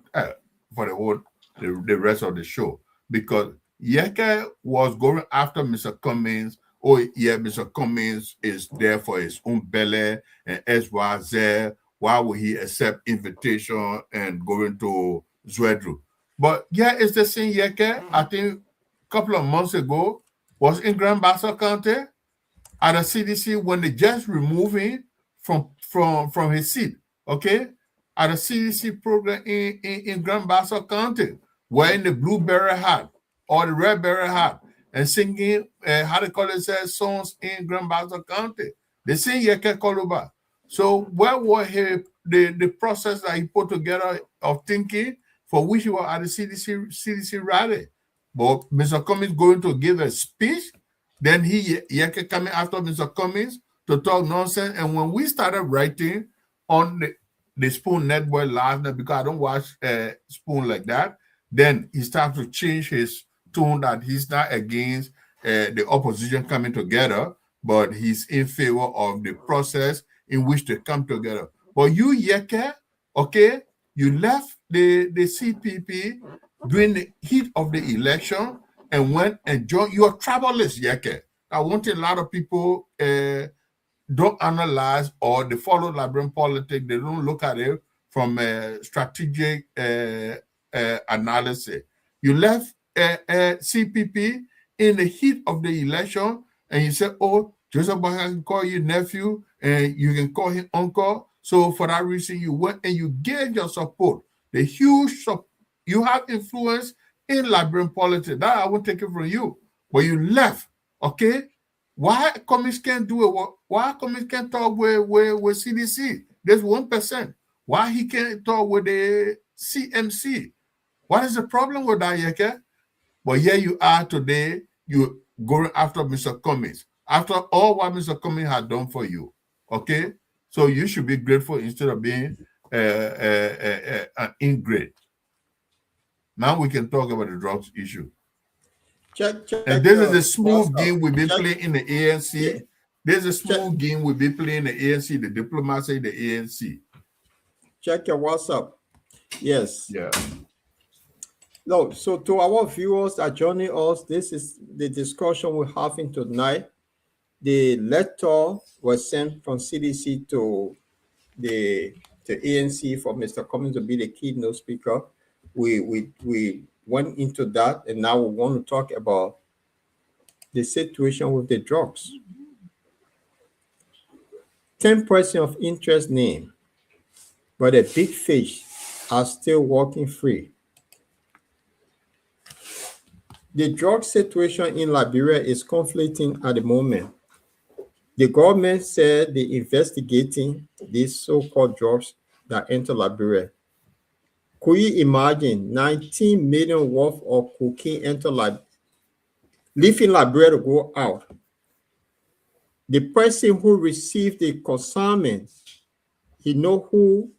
for the rest of the show because Yeke was going after Mr. Cummings. Oh, yeah, Mr. Cummings is there for his own belly and SYZ. Why would he accept invitation and going to Zwedru? But yeah, it's the same Yeke. I think a couple of months ago was in Grand Bassa County at the CDC when they just removed him from his seat, okay? At the CDC program in Grand Bassa County, wearing the blueberry hat or the red berry hat and singing, how they call it, songs in Grand Bassa County. They sing Yeke Koluba. So where was the process that he put together of thinking for which he was at the CDC rally? But Mr. Cummings going to give a speech, then Yeke coming after Mr. Cummings to talk nonsense. And when we started writing on the Spoon Network last night, because I don't watch Spoon like that, then he started to change his tone that he's not against the opposition coming together, but he's in favor of the process in which they come together. But you, Yeke, okay, you left the CPP during the heat of the election and went and joined. You're travelist, Yeke. I want a lot of people don't analyze or they follow Liberian politics. They don't look at it from a strategic analysis. You left CPP in the heat of the election and you said, oh, Joseph Baka can call you nephew and you can call him uncle. So for that reason, you went and you gave your support. The huge support. You have influence in Liberian politics. That I won't take it from you. But you left, okay? Why communists can't do it? Why communists can't talk with CDC? There's 1%. Why he can't talk with the CMC? What is the problem with that, Yeke? But here you are today, you going after Mr. Cummings. After all what Mr. Cummings had done for you, okay? So you should be grateful instead of being an ingrate. Now we can talk about the drugs issue. Check, and this is a smooth game we've been playing in the ANC. Yeah. There's a smooth game we've been playing in the ANC, the diplomacy, the ANC. Check your WhatsApp. Yes. Yeah. No, so to our viewers that joining us, this is the discussion we're having tonight. The letter was sent from CDC to the ANC for Mr. Cummings to be the keynote speaker. We went into that, and now we want to talk about the situation with the drugs. 10 persons of interest named, but the big fish are still walking free. The drug situation in Liberia is conflicting at the moment. The government said they're investigating these so-called drugs that enter Liberia. Could you imagine 19 million worth of cocaine enter Liberia, leaving Liberia to go out? The person who received the consignment, he know who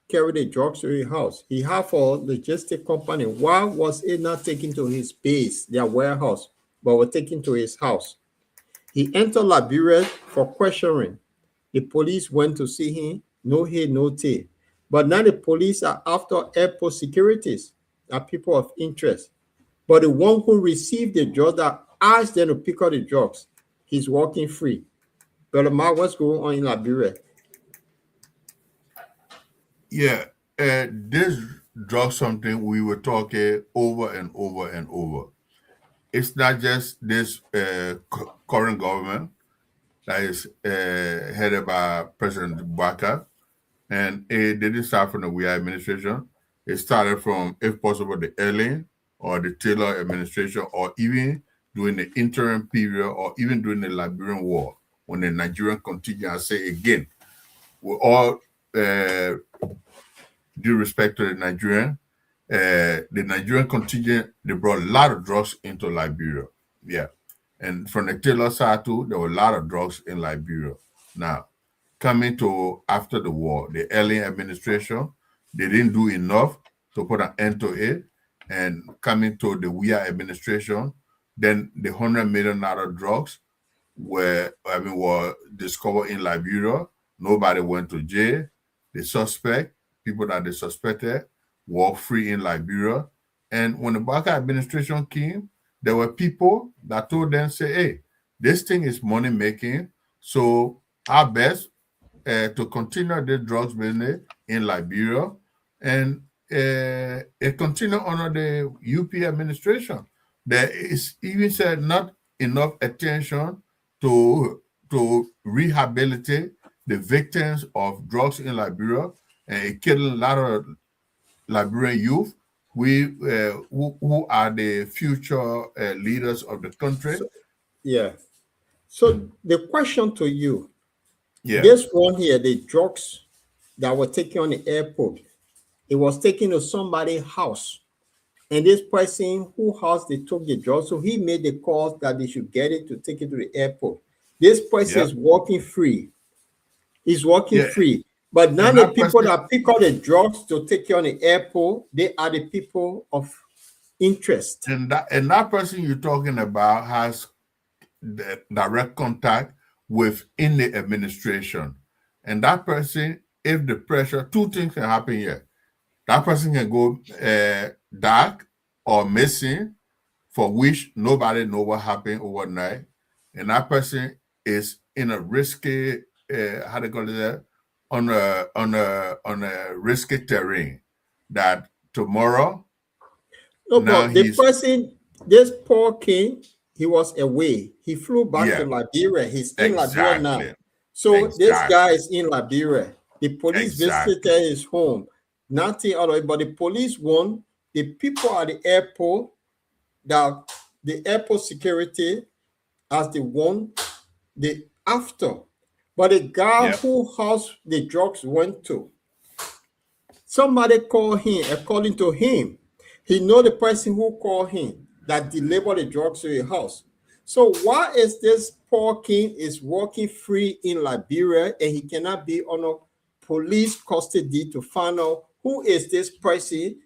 carried the drugs to his house. He have a logistic company. Why was it not taken to his base, their warehouse, but was taken to his house? He entered Liberia for questioning. The police went to see him, no head, no tail. But now the police are after airport securities, are people of interest. But the one who received the drugs that asked them to pick up the drugs, he's walking free. Brother Mark, what's going on in Liberia? Yeah, this drug something we were talking over and over and over. It's not just this current government that is headed by President Baka, and it didn't start from the WIA administration. It started from, if possible, the Ellen or the Taylor administration, or even during the interim period, or even during the Liberian War, when the Nigerian contingent, I say again, we all due respect to the Nigerian contingent, they brought a lot of drugs into Liberia. Yeah. And from the Taylor side too, there were a lot of drugs in Liberia. Now, coming to after the war, the Ellen administration, they didn't do enough to put an end to it. And coming to the WIA administration, then the $100 million drugs were discovered in Liberia. Nobody went to jail. The suspect, people that they suspected, walked free in Liberia. And when the Baka administration came, there were people that told them, say, hey, this thing is money making. So our best to continue the drugs business in Liberia. And it continued under the UP administration. There is even said not enough attention to rehabilitate the victims of drugs in Liberia, and it killed a lot of Liberian youth. Who are the future leaders of the country. So the question to you, this one here, the drugs that were taken on the airport, it was taken to somebody's house. And this person who house they took the drugs, so he made the call that they should get it to take it to the airport. This person is walking free. He's walking free. But now the people that pick up the drugs to take you on the airport, they are the people of interest. And that person you're talking about has the direct contact within the administration. And that person if the pressure, two things can happen here. That person can go dark or missing, for which nobody know what happened overnight, and that person is in a risky, how they call it, on a risky terrain. That tomorrow, No, now but the he's person, this poor king, he was away. He flew back to yeah, Liberia. He's in Liberia now. exactly, So this guy exactly, is in Liberia. The police visited exactly. his home. Nothing other, but the police won. The people at the airport, that the airport security, as the one, the after. But the guy Yep. who house the drugs went to, somebody called him. According to him, he know the person who called him that delivered the drugs to his house. So why is this poor king is walking free in Liberia and he cannot be under police custody to find out who is this person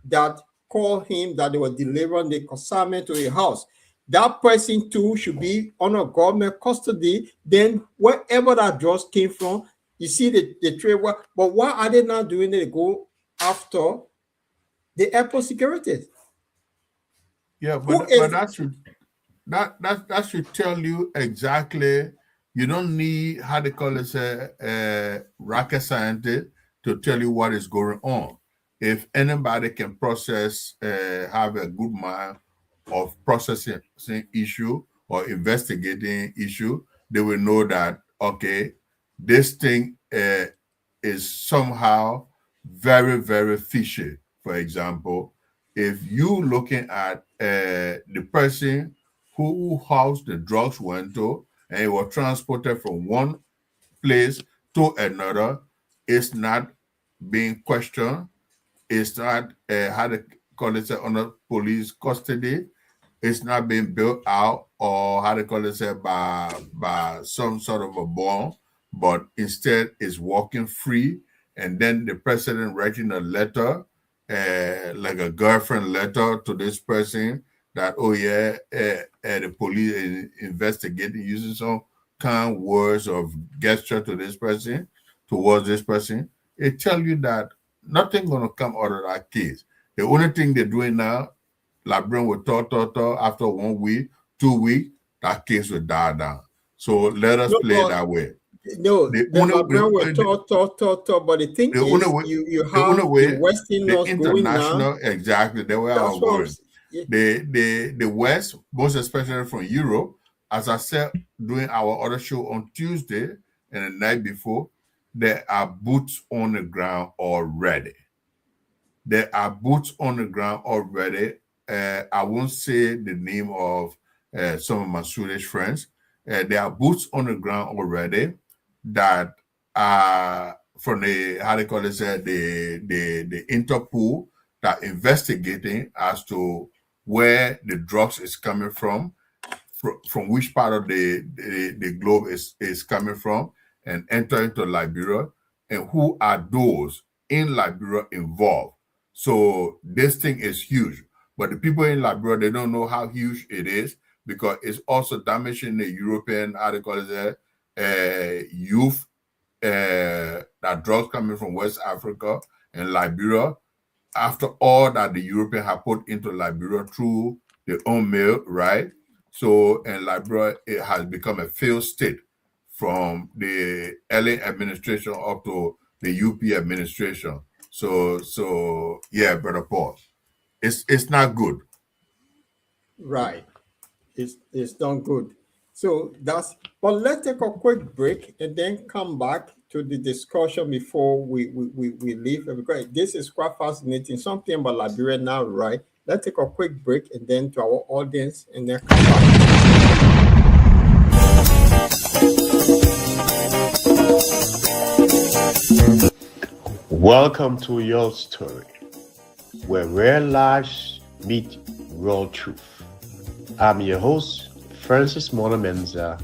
that called him that they were delivering the consignment to his house? That person too should be under government custody. Then wherever that drugs came from, you see the trade. But why are they not doing it? They go after the airport security. Yeah, Who but is that should tell you exactly. You don't need, how they call it, a rocket scientist to tell you what is going on. If anybody can process, have a good mind of processing issue or investigating issue, they will know that, okay, this thing is somehow very, very fishy. For example, if you looking at the person who house the drugs went to, and it was transported from one place to another, it's not being questioned. It's not, how to call it, under police custody. It's not being built out, or how to call it, by some sort of a bond, but instead is walking free. And then the president writing a letter, like a girlfriend letter to this person, that, oh yeah, the police is investigating, using some kind words of gesture to this person, towards this person. It tell you that nothing gonna come out of that case. The only thing they're doing now, Liberian will talk. After 1 week, 2 weeks, that case will die down. So let us play that way. no, The the only Liberian will the, talk. But the thing the only is, way, you the only have way, the Westerners the going now. international, exactly, the way That's I'm what I'm going. The West, most especially from Europe, as I said during our other show on Tuesday and the night before, there are boots on the ground already. There are boots on the ground already. I won't say the name of some of my Swedish friends. There are boots on the ground already that are from the, how they call it, the Interpol, that investigating as to where the drugs is coming from which part of the globe is coming from, and enter into Liberia, and who are those in Liberia involved. So this thing is huge. But the people in Liberia, they don't know how huge it is, because it's also damaging the European, how they call it, youth, that drugs coming from West Africa and Liberia, after all that the European have put into Liberia through their own mail, right? So, and Liberia, it has become a failed state from the LA administration up to the UP administration. So yeah, Brother Paul, it's not good. Right. It's done good. So that's, but let's take a quick break and then come back to the discussion before we leave. Because this is quite fascinating. Something about Liberia now, right? Let's take a quick break and then to our audience and then come back. Welcome to Your Story, where real lives meet real truth. I'm your host, Francis Mona-Menza,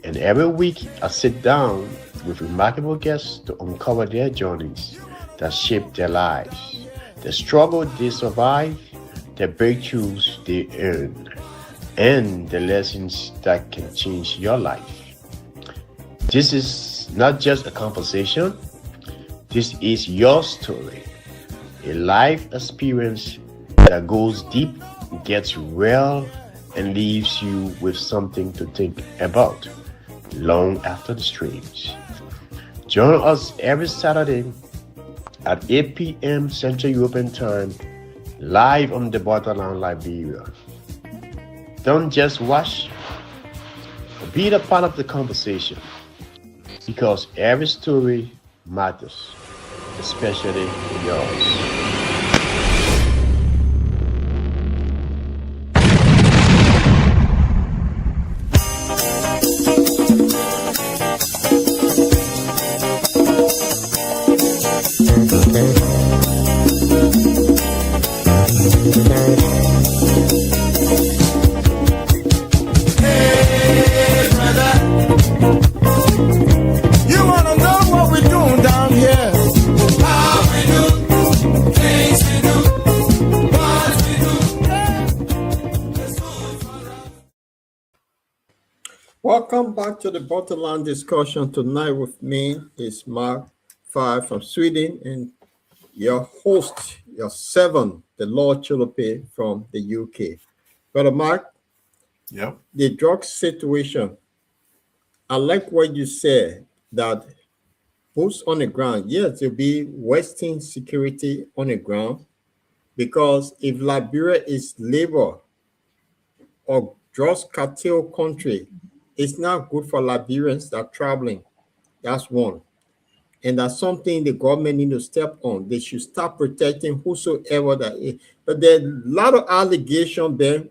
and every week I sit down with remarkable guests to uncover their journeys that shape their lives, the struggle they survive, the breakthroughs they earn, and the lessons that can change your life. This is not just a conversation, This is your story, a life experience that goes deep, gets real, and leaves you with something to think about long after the streams. Join us every Saturday at 8 p.m. Central European Time, live on the Bottomline Liberia. Don't just watch, be a part of the conversation because every story matters, especially yours. You wanna know what we doing down here? How we do, things we do, what we do. Let's go. Welcome back to the Bottomline discussion. Tonight with me is Mark 5 from Sweden and your host, your 7, the Lord Chilope from the UK. Brother Mark, Yep. the drug situation, I like what you said that boots on the ground, yes, there'll be Western security on the ground because if Liberia is labor or drugs cartel country, it's not good for Liberians that are traveling. That's one. And that's something the government need to step on. They should start protecting whosoever that is. But there's a lot of allegation there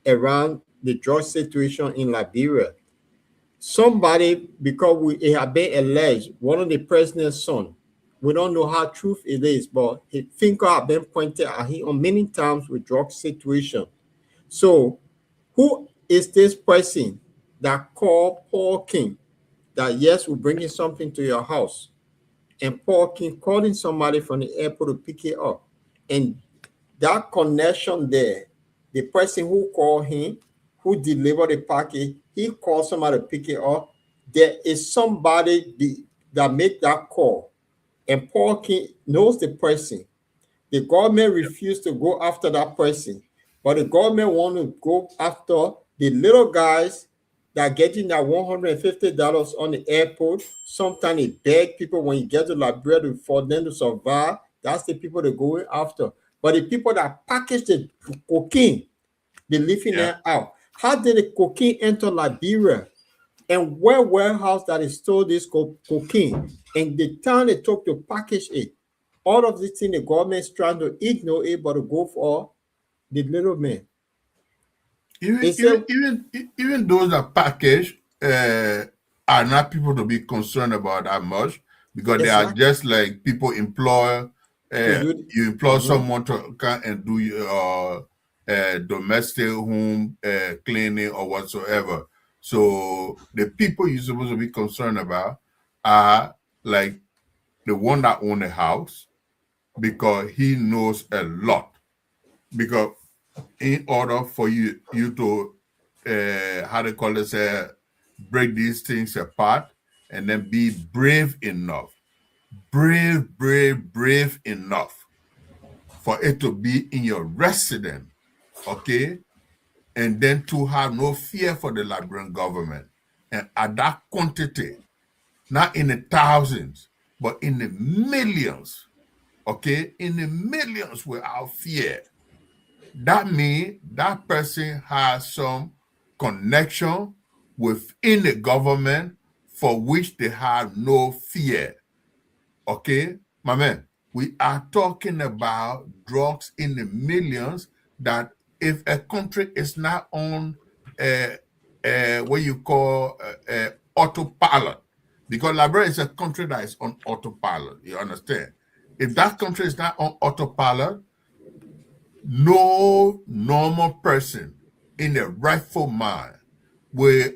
around the drug situation in Liberia. Somebody, because it have been alleged, one of the president's son, we don't know how truth it is, but his finger have been pointed at him on many times with drug situation. So who is this person that called Paul King that yes, we're bringing something to your house? And Paul King calling somebody from the airport to pick it up. And that connection there, the person who called him, who delivered the package, he called somebody to pick it up. There is somebody that made that call. And Paul King knows the person. The government refused to go after that person, but the government want to go after the little guys that are getting that $150 on the airport. Sometimes they beg people when you get to Liberia for them to survive. That's the people they're going after. But the people that package the cocaine, they leaving them out. How did the cocaine enter Liberia? And where warehouse that is stored this cocaine? And the time they took to package it, all of these things the government is trying to ignore it, but to go for the little man. Even those that package are not people to be concerned about that much because they are just like people employ. You employ someone to come and do your domestic home cleaning or whatsoever. So the people you're supposed to be concerned about are like the one that own a house because he knows a lot. Because in order for you to how they call this break these things apart and then be brave enough enough for it to be in your residence, okay, and then to have no fear for the Liberian government, and at that quantity, not in the thousands but in the millions, okay, in the millions without fear. That means that person has some connection within the government for which they have no fear. Okay, my man, we are talking about drugs in the millions that if a country is not on what you call autopilot, because Liberia is a country that is on autopilot, you understand? If that country is not on autopilot, no normal person in their rightful mind will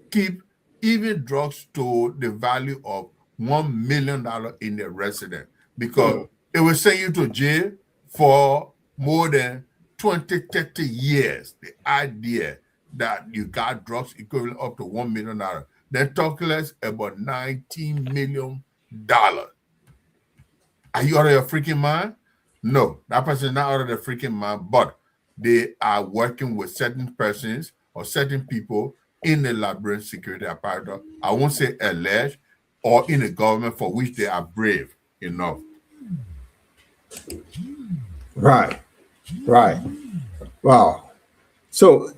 keep even drugs to the value of $1 million in their residence because it will send you to jail for more than 20, 30 years. The idea that you got drugs equivalent up to $1 million. Then talk less about $19 million. Are you out of your freaking mind? No, that person is not out of their freaking mind, but they are working with certain persons or certain people in the Liberian security apparatus. I won't say alleged, or in the government for which they are brave enough. Right. Wow. So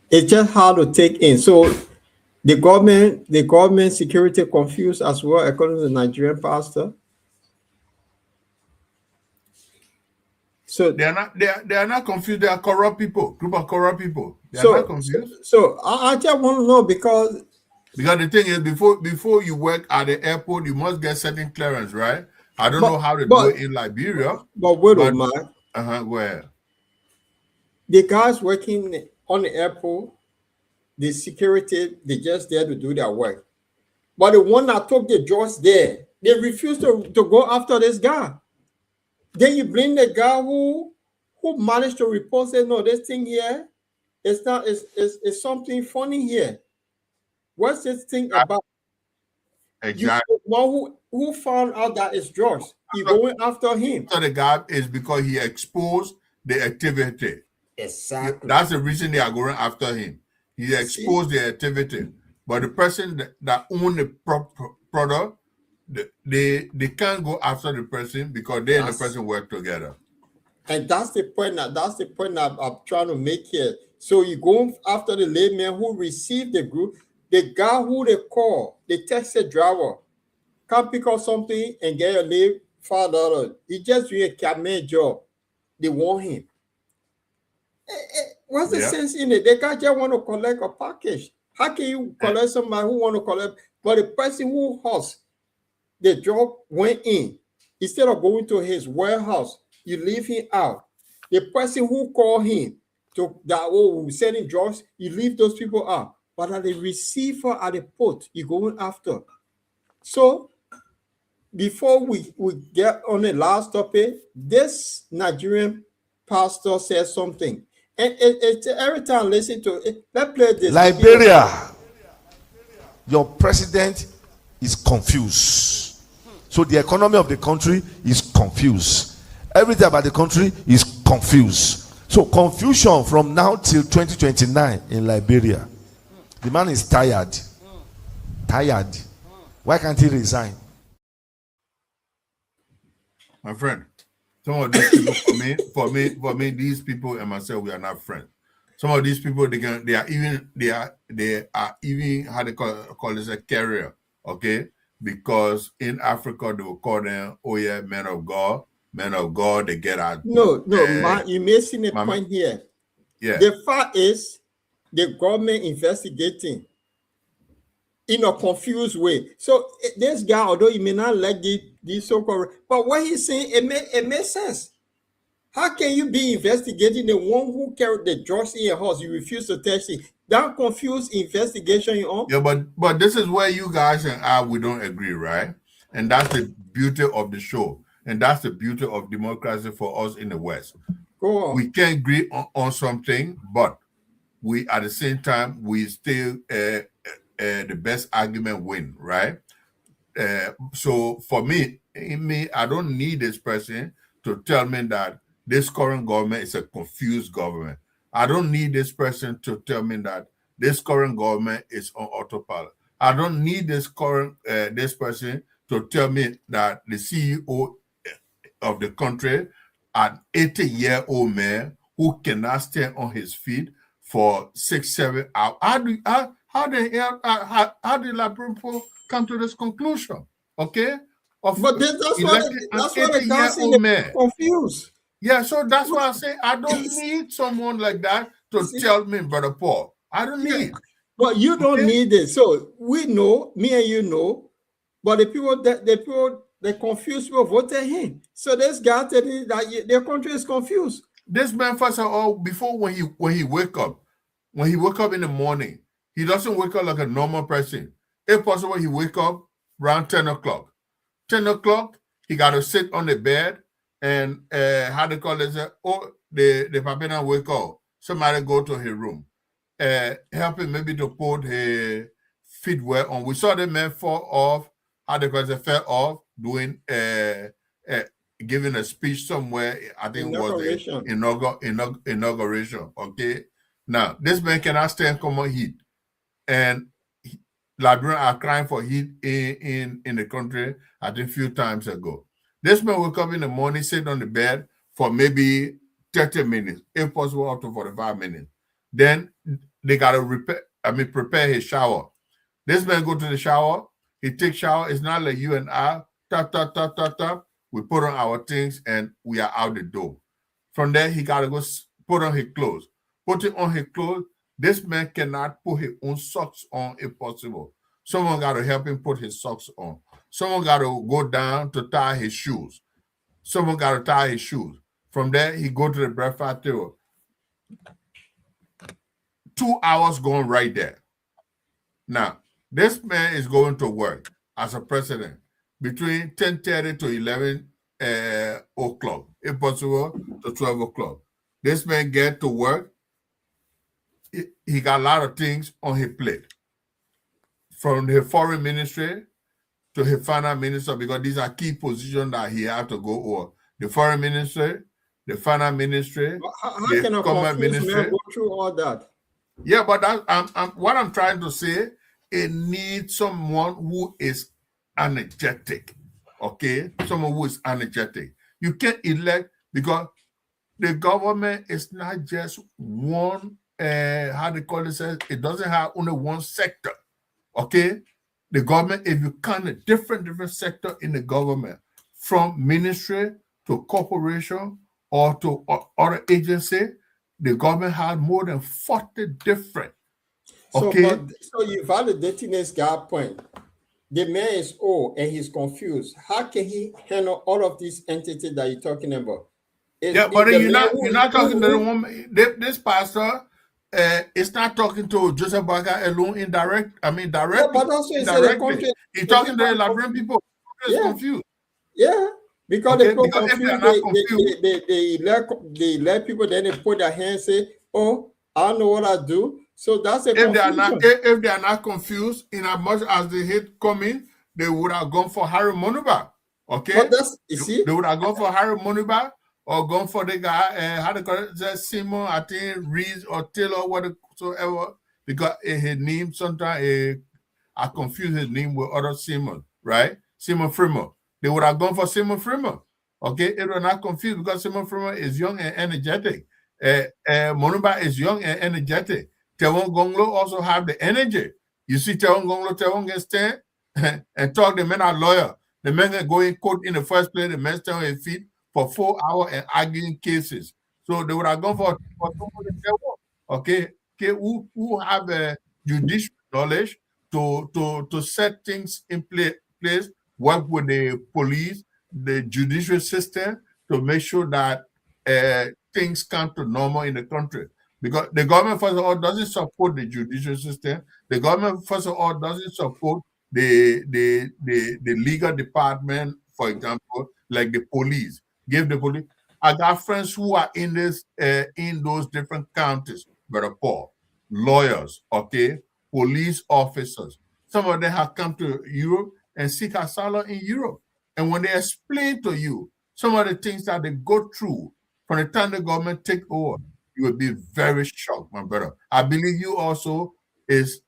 it's just hard to take in. So the government security confused as well, according to the Nigerian pastor. So They are not confused. They are corrupt people, group of corrupt people. They are not confused. So I just want to know because the thing is, before you work at the airport, you must get certain clearance, right? I don't know how to do it in Liberia. But wait a minute. Where? The guys working on the airport, the security, they just there to do their work. But the one that took the jobs there, they refuse to go after this guy. Then you bring the guy who managed to report, say, no, this thing here, it's something funny here. What's this thing about? Exactly. One who found out that it's drugs, you going after him. So the guy is because he exposed the activity. Exactly. That's the reason they are going after him. He exposed the activity. But the person that own the product, they can't go after the person because they and the person work together. And that's the point that I'm trying to make here. So you go after the layman who received the group, the guy who they call, the taxi driver, can't pick up something and get a leave $5. He just doing a cabman job. They want him. What's the sense in it? They can't just want to collect a package. How can you collect somebody who want to collect? But the person who has the job went in, instead of going to his warehouse, you leave him out. The person who called him to that sending drugs, you leave those people out. But at the receiver at the port, you're going after. So before we get on the last topic, this Nigerian pastor said something. And every time I listen to it, let's play this. Liberia, your president is confused. So the economy of the country is confused. Everything about the country is confused. So confusion from now till 2029 in Liberia. The man is tired. Tired. Why can't he resign? My friend, some of these people for me, these people and myself, we are not friends. Some of these people, they are even how they call this a carrier, okay? Because in Africa they will call them, oh yeah, men of God, they get out. No, you're missing a point here. Yeah. The fact is the government investigating in a confused way. So this guy, although he may not like this so-called, but what he's saying, it makes sense. How can you be investigating the one who carried the drugs in your house? You refuse to test it. That confused investigation you on? Yeah, but this is where you guys and I, we don't agree, right? And that's the beauty of the show. And that's the beauty of democracy for us in the West. Go on. We can agree on something, but we at the same time, we still the best argument win, right? So for me, I don't need this person to tell me that this current government is a confused government. I don't need this person to tell me that this current government is on autopilot. I don't need this person to tell me that the CEO of the country, an 80-year-old man who cannot stand on his feet for 6-7 hours. How did Liberian people come to this conclusion? Okay, but that's why the guys are confused. Yeah, so that's why I say I don't need someone like that to tell me, Brother Paul. I don't need. But you don't need it. So we know, me and you know, but the people the confused people voted him. So this guy telling that their country is confused. This man, first of all, before when he wake up in the morning, he doesn't wake up like a normal person. If possible, he wake up around 10 o'clock. 10 o'clock, he got to sit on the bed and how they call it? The papina wake up. Somebody go to his room. Help him maybe to put his feet wear on. We saw the man fall off. How they call it? Fell off. doing giving a speech somewhere. I think it was the Inauguration. inauguration. Okay, now this man cannot stand common heat, and Liberians are crying for heat in the country. I think a few times ago, this man will come in the morning, sit on the bed for maybe 30 minutes, if possible up to 45 minutes. Then they gotta prepare his shower. This man go to the shower, he takes shower. It's not like you and I, tap, tap, tap, tap, tap. We put on our things and we are out the door. From there, he gotta go put on his clothes. Putting on his clothes, this man cannot put his own socks on if possible. Someone gotta help him put his socks on. Someone gotta go down to tie his shoes. Someone gotta tie his shoes. From there, he go to the breakfast table. 2 hours going right there. Now, this man is going to work as a president between 10:30 to 11 o'clock, if possible, to 12 o'clock. This man get to work. He got a lot of things on his plate. From the foreign ministry to his finance minister, because these are key positions that he had to go over. The foreign ministry, the finance ministry, How the can a commerce confused ministry. man go through all that? Yeah, but what I'm trying to say, it needs someone who is energetic, okay? Someone who is energetic. You can't elect, because the government is not just one, how they call it, it doesn't have only one sector, okay? The government, if you count a different sector in the government, from ministry to corporation or to other agency, the government has more than 40 different. Okay. So you're validating this guy's point. The man is old and he's confused. How can he handle all of these entities that you're talking about? But you're not talking to the woman. This pastor is not talking to Joseph Baga alone directly. Yeah, but also indirectly. He's talking to the Liberian people. He's confused. Yeah. Because okay, they because confused, if they are not confused, they elect people, then they put their hands and say, "Oh, I don't know what I do." So that's a if they are not confused, in as much as the hate coming, they would have gone for Harry Monuba. Okay, but that's, you see, they would have gone for Harry Monuba or gone for the guy how they call it, Simon, I think Reese or Taylor, whatsoever, because his name sometimes I confuse his name with other Simon, right? Simon Freeman. They would have gone for Simon Freeman. Okay, it was not confused because Simon Freeman is young and energetic. Monuba is young and energetic. Tewon Gonglo also have the energy. You see Tewon can stand and talk. The men are lawyer. The men can go in court in the first place. The men stand on his feet for 4 hours and arguing cases. So they would have gone for okay, who have judicial knowledge to set things in place, work with the police, the judicial system to make sure that things come to normal in the country. Because the government, first of all, doesn't support the judicial system. The government, first of all, doesn't support the legal department, for example, like the police. Give the police. I got friends who are in those different counties, Brother Paul, lawyers, okay, police officers. Some of them have come to Europe and seek asylum in Europe. And when they explain to you some of the things that they go through from the time the government take over, you will be very shocked, my brother. I believe you also is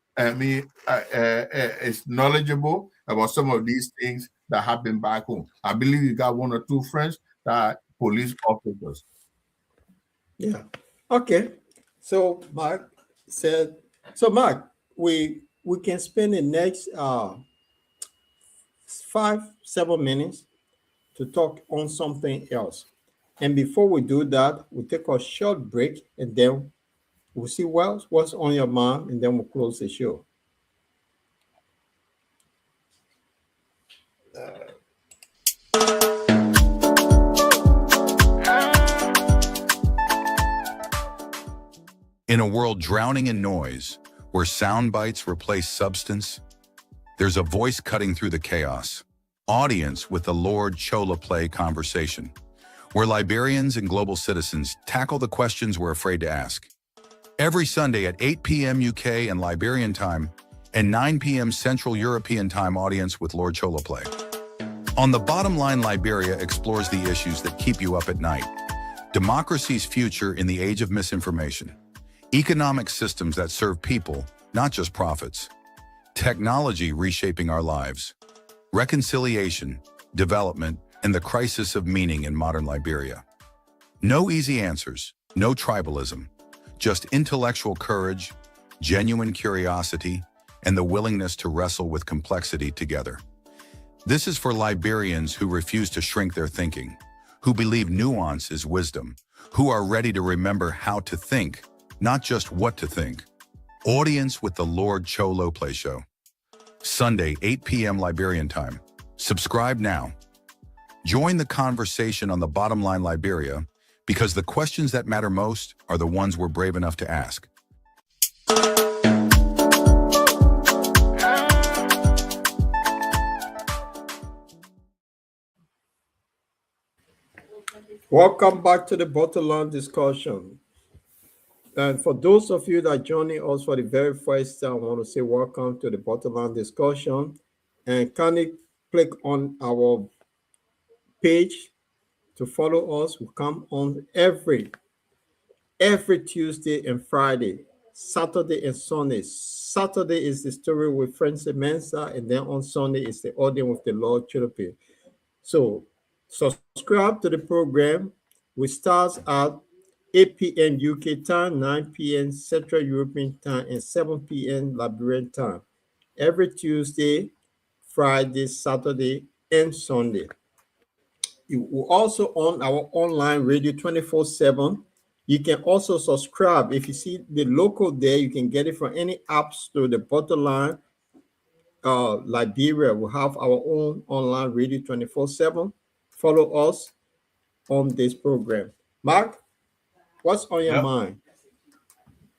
knowledgeable about some of these things that happen back home. I believe you got 1 or 2 friends that are police officers. Yeah. Okay. So Mark said, Mark, we can spend the next 5-7 minutes to talk on something else. And before we do that, we'll take a short break and then we'll see what's on your mind, and then we'll close the show. In a world drowning in noise, where sound bites replace substance, there's a voice cutting through the chaos. Audience with the Lord Chola Play conversation, where Liberians and global citizens tackle the questions we're afraid to ask. Every Sunday at 8 p.m. UK and Liberian time and 9 p.m. Central European time, Audience with Lord Chola Play. On the Bottom Line, Liberia explores the issues that keep you up at night. Democracy's future in the age of misinformation. Economic systems that serve people, not just profits. Technology reshaping our lives. Reconciliation, development, and the crisis of meaning in modern Liberia. No easy answers, no tribalism, just intellectual courage, genuine curiosity, and the willingness to wrestle with complexity together. This is for Liberians who refuse to shrink their thinking, who believe nuance is wisdom, who are ready to remember how to think, not just what to think. Audience with the Lord Cholo Play Show. Sunday, 8 p.m. Liberian time. Subscribe now. Join the conversation on the Bottom Line Liberia, because the questions that matter most are the ones we're brave enough to ask. Welcome back to the Bottomline discussion. And for those of you that are joining us for the very first time, I want to say welcome to the Bottomline discussion. And kindly click on our page to follow us. We come on every Tuesday and Friday, Saturday and Sunday. Saturday is the story with Francis Mensa, and then on Sunday is the audience with the Lord Children. So subscribe to the program. We start at 8 p.m. UK time, 9 p.m. Central European time, and 7 p.m. Liberian time. Every Tuesday, Friday, Saturday, and Sunday. We're also on our online radio 24/7. You can also subscribe. If you see the local there, you can get it from any apps to the Bottomline. Liberia will have our own online radio 24/7. Follow us on this program. Mark, what's on your mind?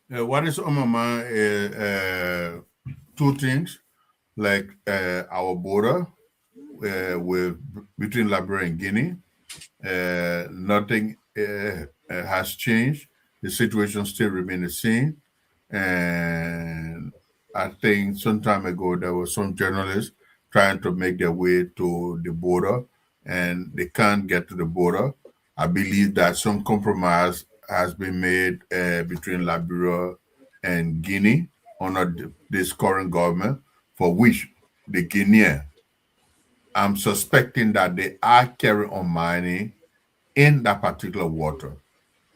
What is on my mind is two things, like our border with between Liberia and Guinea. Nothing has changed. The situation still remains the same. And I think some time ago there were some journalists trying to make their way to the border, and they can't get to the border. I believe that some compromise has been made between Liberia and Guinea under this current government, for which the Guinean, I'm suspecting that they are carrying on mining in that particular water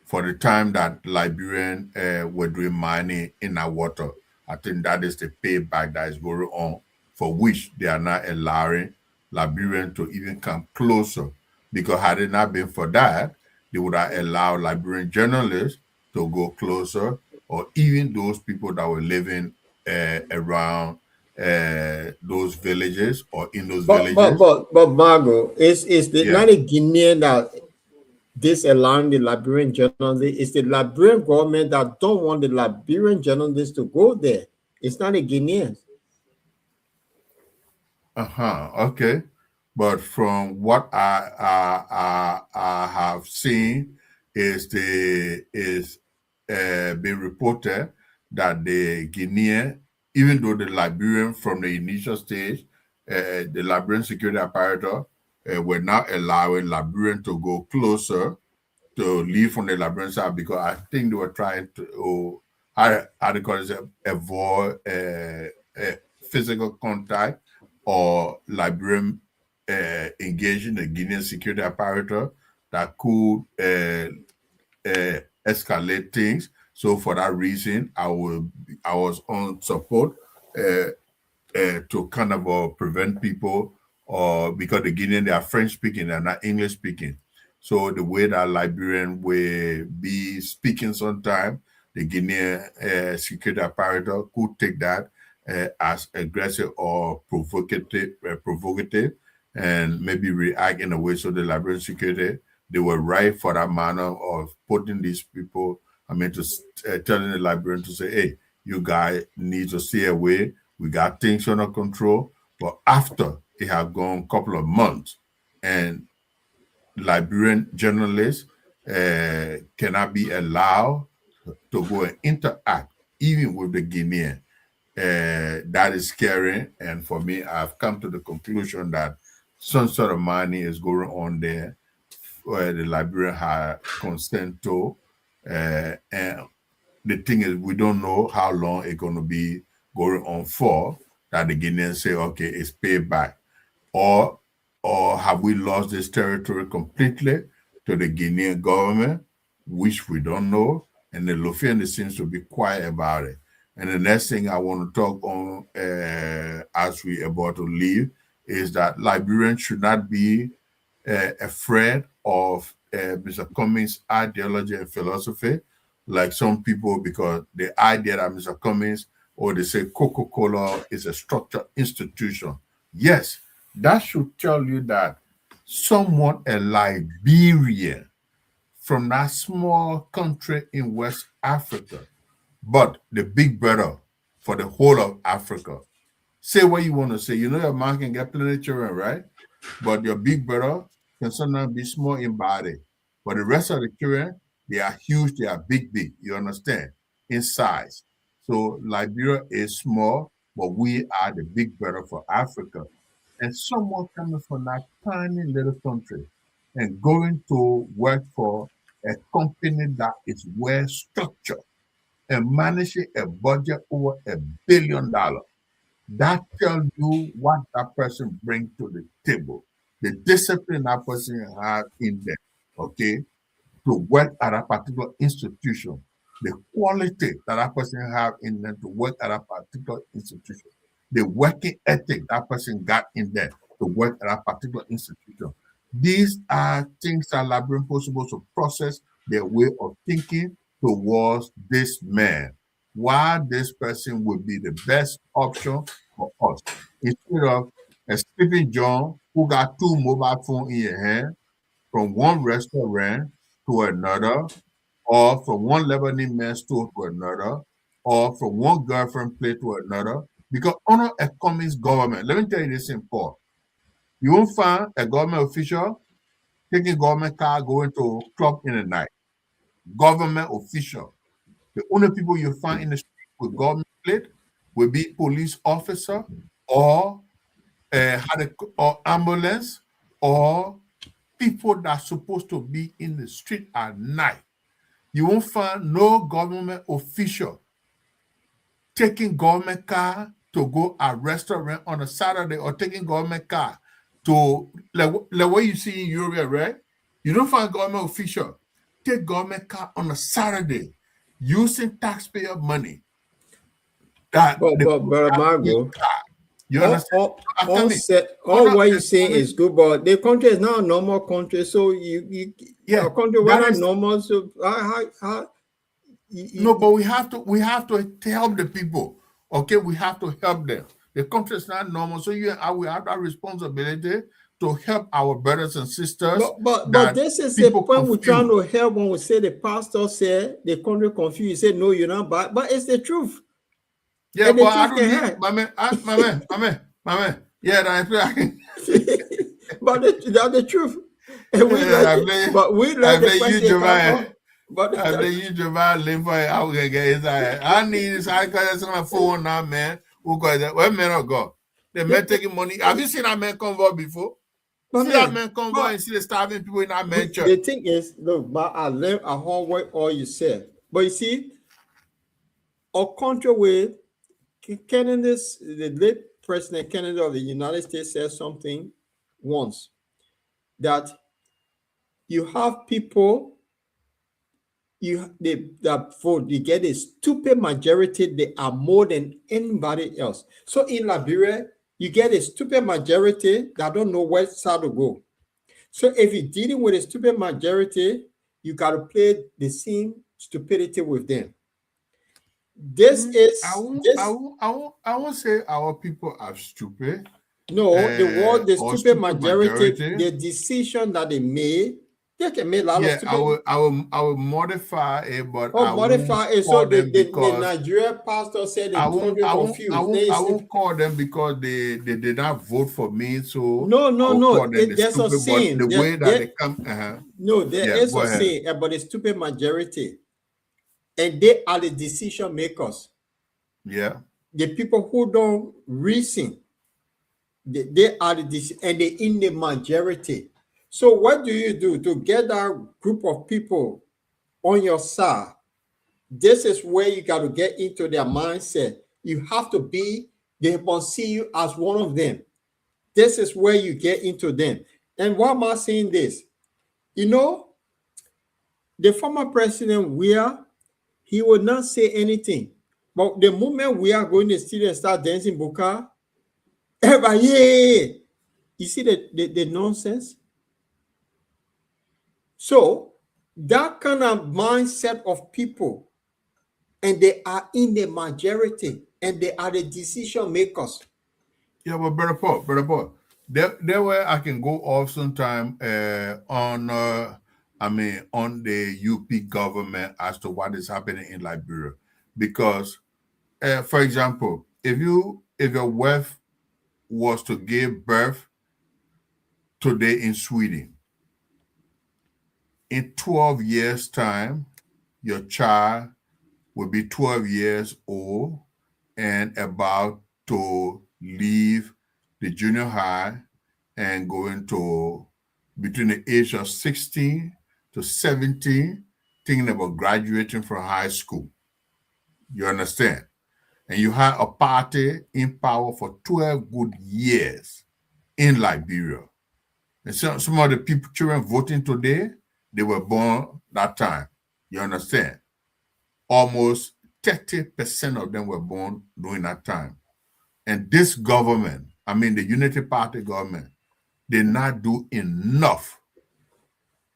for the time that Liberian were doing mining in that water. I think that is the payback that is going on, for which they are not allowing Liberian to even come closer. Because had it not been for that, they would have allowed Liberian journalists to go closer, or even those people that were living around those villages or in those villages. But Margot, is Yeah. not a Guinean that disallowing the Liberian journalists? It's the Liberian government that don't want the Liberian journalists to go there. It's not a Guinean. Okay. But from what I have seen, is been reported that the Guinean, even though the Liberian from the initial stage, the Liberian security apparatus were not allowing Liberian to go closer to leave from the Liberian side, because I think they were trying to avoid physical contact or Liberian engaging the Guinean security apparatus that could escalate things. So for that reason, I was on support to kind of prevent people, because the Guinean, they are French speaking, they're not English speaking. So the way that Liberian will be speaking sometime, the Guinean security apparatus could take that as aggressive or provocative, and maybe react in a way. So the Liberian security, they were right for that manner of putting these people, telling the Liberian to say, hey, you guys need to stay away. We got things under control. But after it had gone a couple of months, and Liberian journalists cannot be allowed to go and interact even with the Guinean, that is scary. And for me, I've come to the conclusion that some sort of money is going on there where the Liberian had consent to. And the thing is, we don't know how long it's going to be going on for, that the Guineans say, okay, it's paid back. Or have we lost this territory completely to the Guinean government, which we don't know. And the Lufian seems to be quiet about it. And the next thing I want to talk on as we about to leave is that Liberians should not be afraid of Mr. Cummings' ideology and philosophy, like some people, because the idea that Mr. Cummings, or they say Coca-Cola is a structured institution. Yes, that should tell you that someone, a Liberian from that small country in West Africa, but the big brother for the whole of Africa. Say what you want to say. You know your man can get plenty of children, right? But your big brother can sometimes be small in body. But the rest of the children, they are huge, they are big. You understand? In size. So Liberia is small, but we are the big brother for Africa. And someone coming from that tiny little country and going to work for a company that is well structured and managing a budget over $1 billion, that tells you what that person brings to the table, the discipline that person has in there, okay, to work at a particular institution, the quality that that person have in them to work at a particular institution, the working ethic that person got in there to work at a particular institution. These are things that Liberians are supposed to process their way of thinking towards this man. Why this person would be the best option for us. Instead of a Stephen John who got 2 mobile phones in your hand from one restaurant to another, or from one Lebanese man's store to another, or from one girlfriend place to another, because under a communist government, let me tell you this in part. You won't find a government official taking government car going to club in the night. Government official. The only people you find in the street with government plate will be police officer or or ambulance or people that are supposed to be in the street at night. You won't find no government official taking government car to go a restaurant on a Saturday or taking government car to, like what you see in Europe, right? You don't find government official take government car on a Saturday using taxpayer money. That but Margo, you understand? all what you're saying is good, but the country is not a normal country, so a country we're not normal. So no, but we have to help the people. Okay, we have to help them. The country is not normal, so we have that responsibility to help our brothers and sisters. But this is the point we're trying to help when we say the pastor said the country confused. You say no, you're not bad, but it's the truth. Yeah, but I don't need my man. Yeah, I can. But that's the truth. And we you Jamal live for I will get inside. I need this. I got my phone now, man. Who got that? Where man go? The man taking money. Have you seen that man convoy before? See that man convoy and see the starving people in that man church. The thing is, look, but I learned a whole way all you said. But you see, a country with Kennedy, the late President Kennedy of the United States said something once, that you have people that vote, you get a stupid majority, they are more than anybody else. So in Liberia, you get a stupid majority that don't know where side to go. So if you're dealing with a stupid majority, you got to play the same stupidity with them. I won't say our people are stupid. No, the stupid majority, the decision that they made, they can make a lot of stupid. I will modify it, but modify it. So the Nigerian pastor said I won't call them because they did not vote for me. So no. There's a saying. The way that they come. No, there is a saying about the stupid majority. And they are the decision makers. Yeah. The people who don't reason, They are and they're in the majority. So what do you do to get that group of people on your side? This is where you got to get into their mindset. You have to be, they must see you as one of them. This is where you get into them. And why am I saying this? You know, the former president, he would not say anything. But the moment we are going to see and start dancing Buka, everybody, yeah. You see the nonsense? So that kind of mindset of people, and they are in the majority, and they are the decision makers. Yeah, but Brother Paul, there where I can go off sometime on the UP government as to what is happening in Liberia, because for example, if your wife was to give birth today in Sweden, in 12 years' time, your child will be 12 years old and about to leave the junior high and go into between the age of 16 to 17, thinking about graduating from high school. You understand? And you had a party in power for 12 good years in Liberia. And some of the children voting today, they were born that time. You understand? Almost 30% of them were born during that time. And this government, the Unity Party government, did not do enough,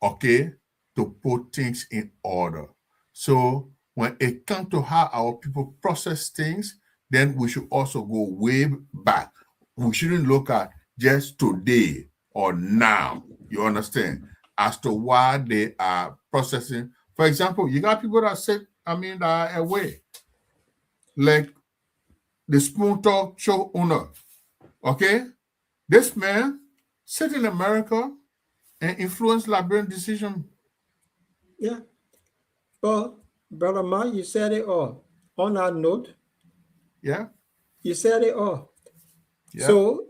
okay, to put things in order. So when it comes to how our people process things, then we should also go way back. We shouldn't look at just today or now, you understand, as to why they are processing. For example, you got people that sit, that are away. Like the Spoon Talk show owner, okay? This man sit in America and influence Liberian decision. Yeah. Well, Brother Ma, you said it all. On that note, yeah, you said it all. Yeah. So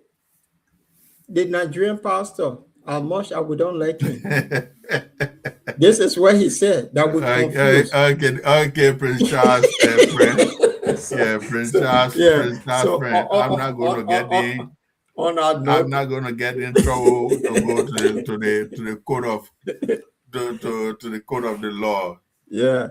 the Nigerian pastor, as much as we don't like him, this is what he said that we confuse. Okay, Prince Charles, Prince Charles, friend. I'm not going to get in. On that note, I'm not going to get in trouble to go to the code of to the code of the law. Yeah,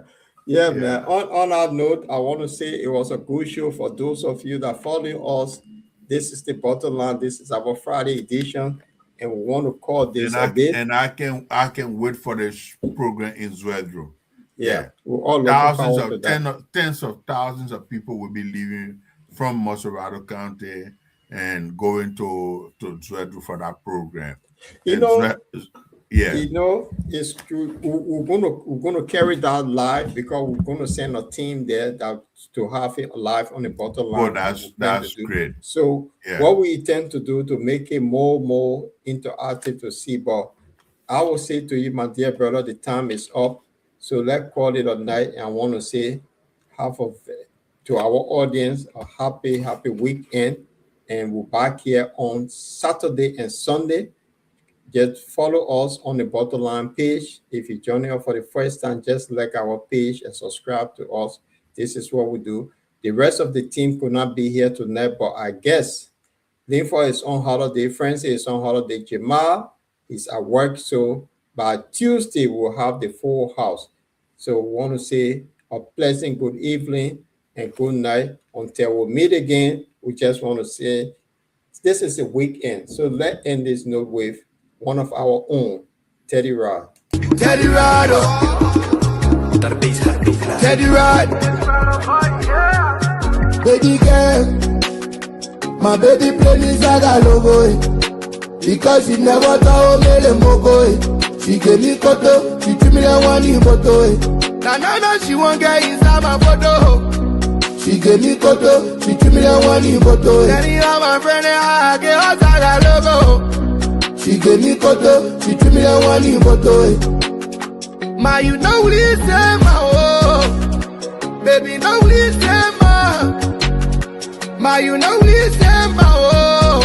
man. On that note, I want to say it was a good show for those of you that follow us. This is the Bottomline. This is our Friday edition, and we want to call this a bit. And I can wait for this program in Zwedro. Yeah, we're all looking tens of thousands of people will be leaving from Moserado County and going to Zwedro for that program. It's true. We're gonna carry that live because we're gonna send a team there to have it live on the Bottomline. Oh, that's great. So what we intend to do to make it more interactive to see, but I will say to you, my dear brother, the time is up. So let's call it a night. And I want to say to our audience a happy weekend, and we're back here on Saturday and Sunday. Just follow us on the Bottomline page. If you're joining us for the first time, just like our page and subscribe to us. This is what we do. The rest of the team could not be here tonight, but I guess Linford is on holiday. Francis is on holiday. Jamal is at work. So by Tuesday, we'll have the full house. So we want to say a pleasant good evening and good night. Until we meet again, we just want to say this is a weekend. So let's end this note with one of our own, Teddy Rod. Teddy Rod. Teddy Rod. Baby girl, my baby play me Zaga logo, because she never told me the mogo. She gave me koto, she treat me like one in photo. No, she won't get inside my photo. She gave me koto, she treat me like one in photo. Anyhow, my friend, I get her Zaga logo. She gave me koto, she treat me like one in photo. Ma, you know listen, ma, oh. Baby, no listen, ma. Ma, you know listen, ma, oh.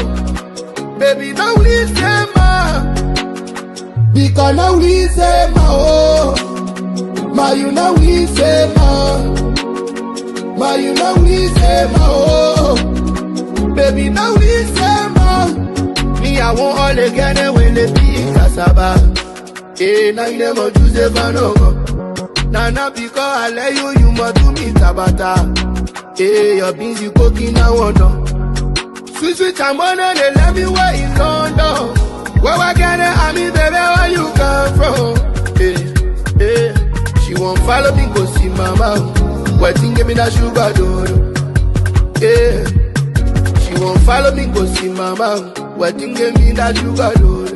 Baby, now listen, ma. Because now listen, ma, oh. Ma, you now listen, ma. Ma, you now listen, ma, oh. Baby, now listen, ma. Me, I want all again when they be cassava. Eh, now you never choose a no. Now because I let you must do me tabata. Eh, you're busy cooking now, no. Sweet, I'm gonna let me where in London. Where I get it, I mean, baby, where you come from? She won't follow me, go see mama. Waiting, give me that sugar, dodo. She won't follow me, go see mama. Waiting, give me that sugar, dodo.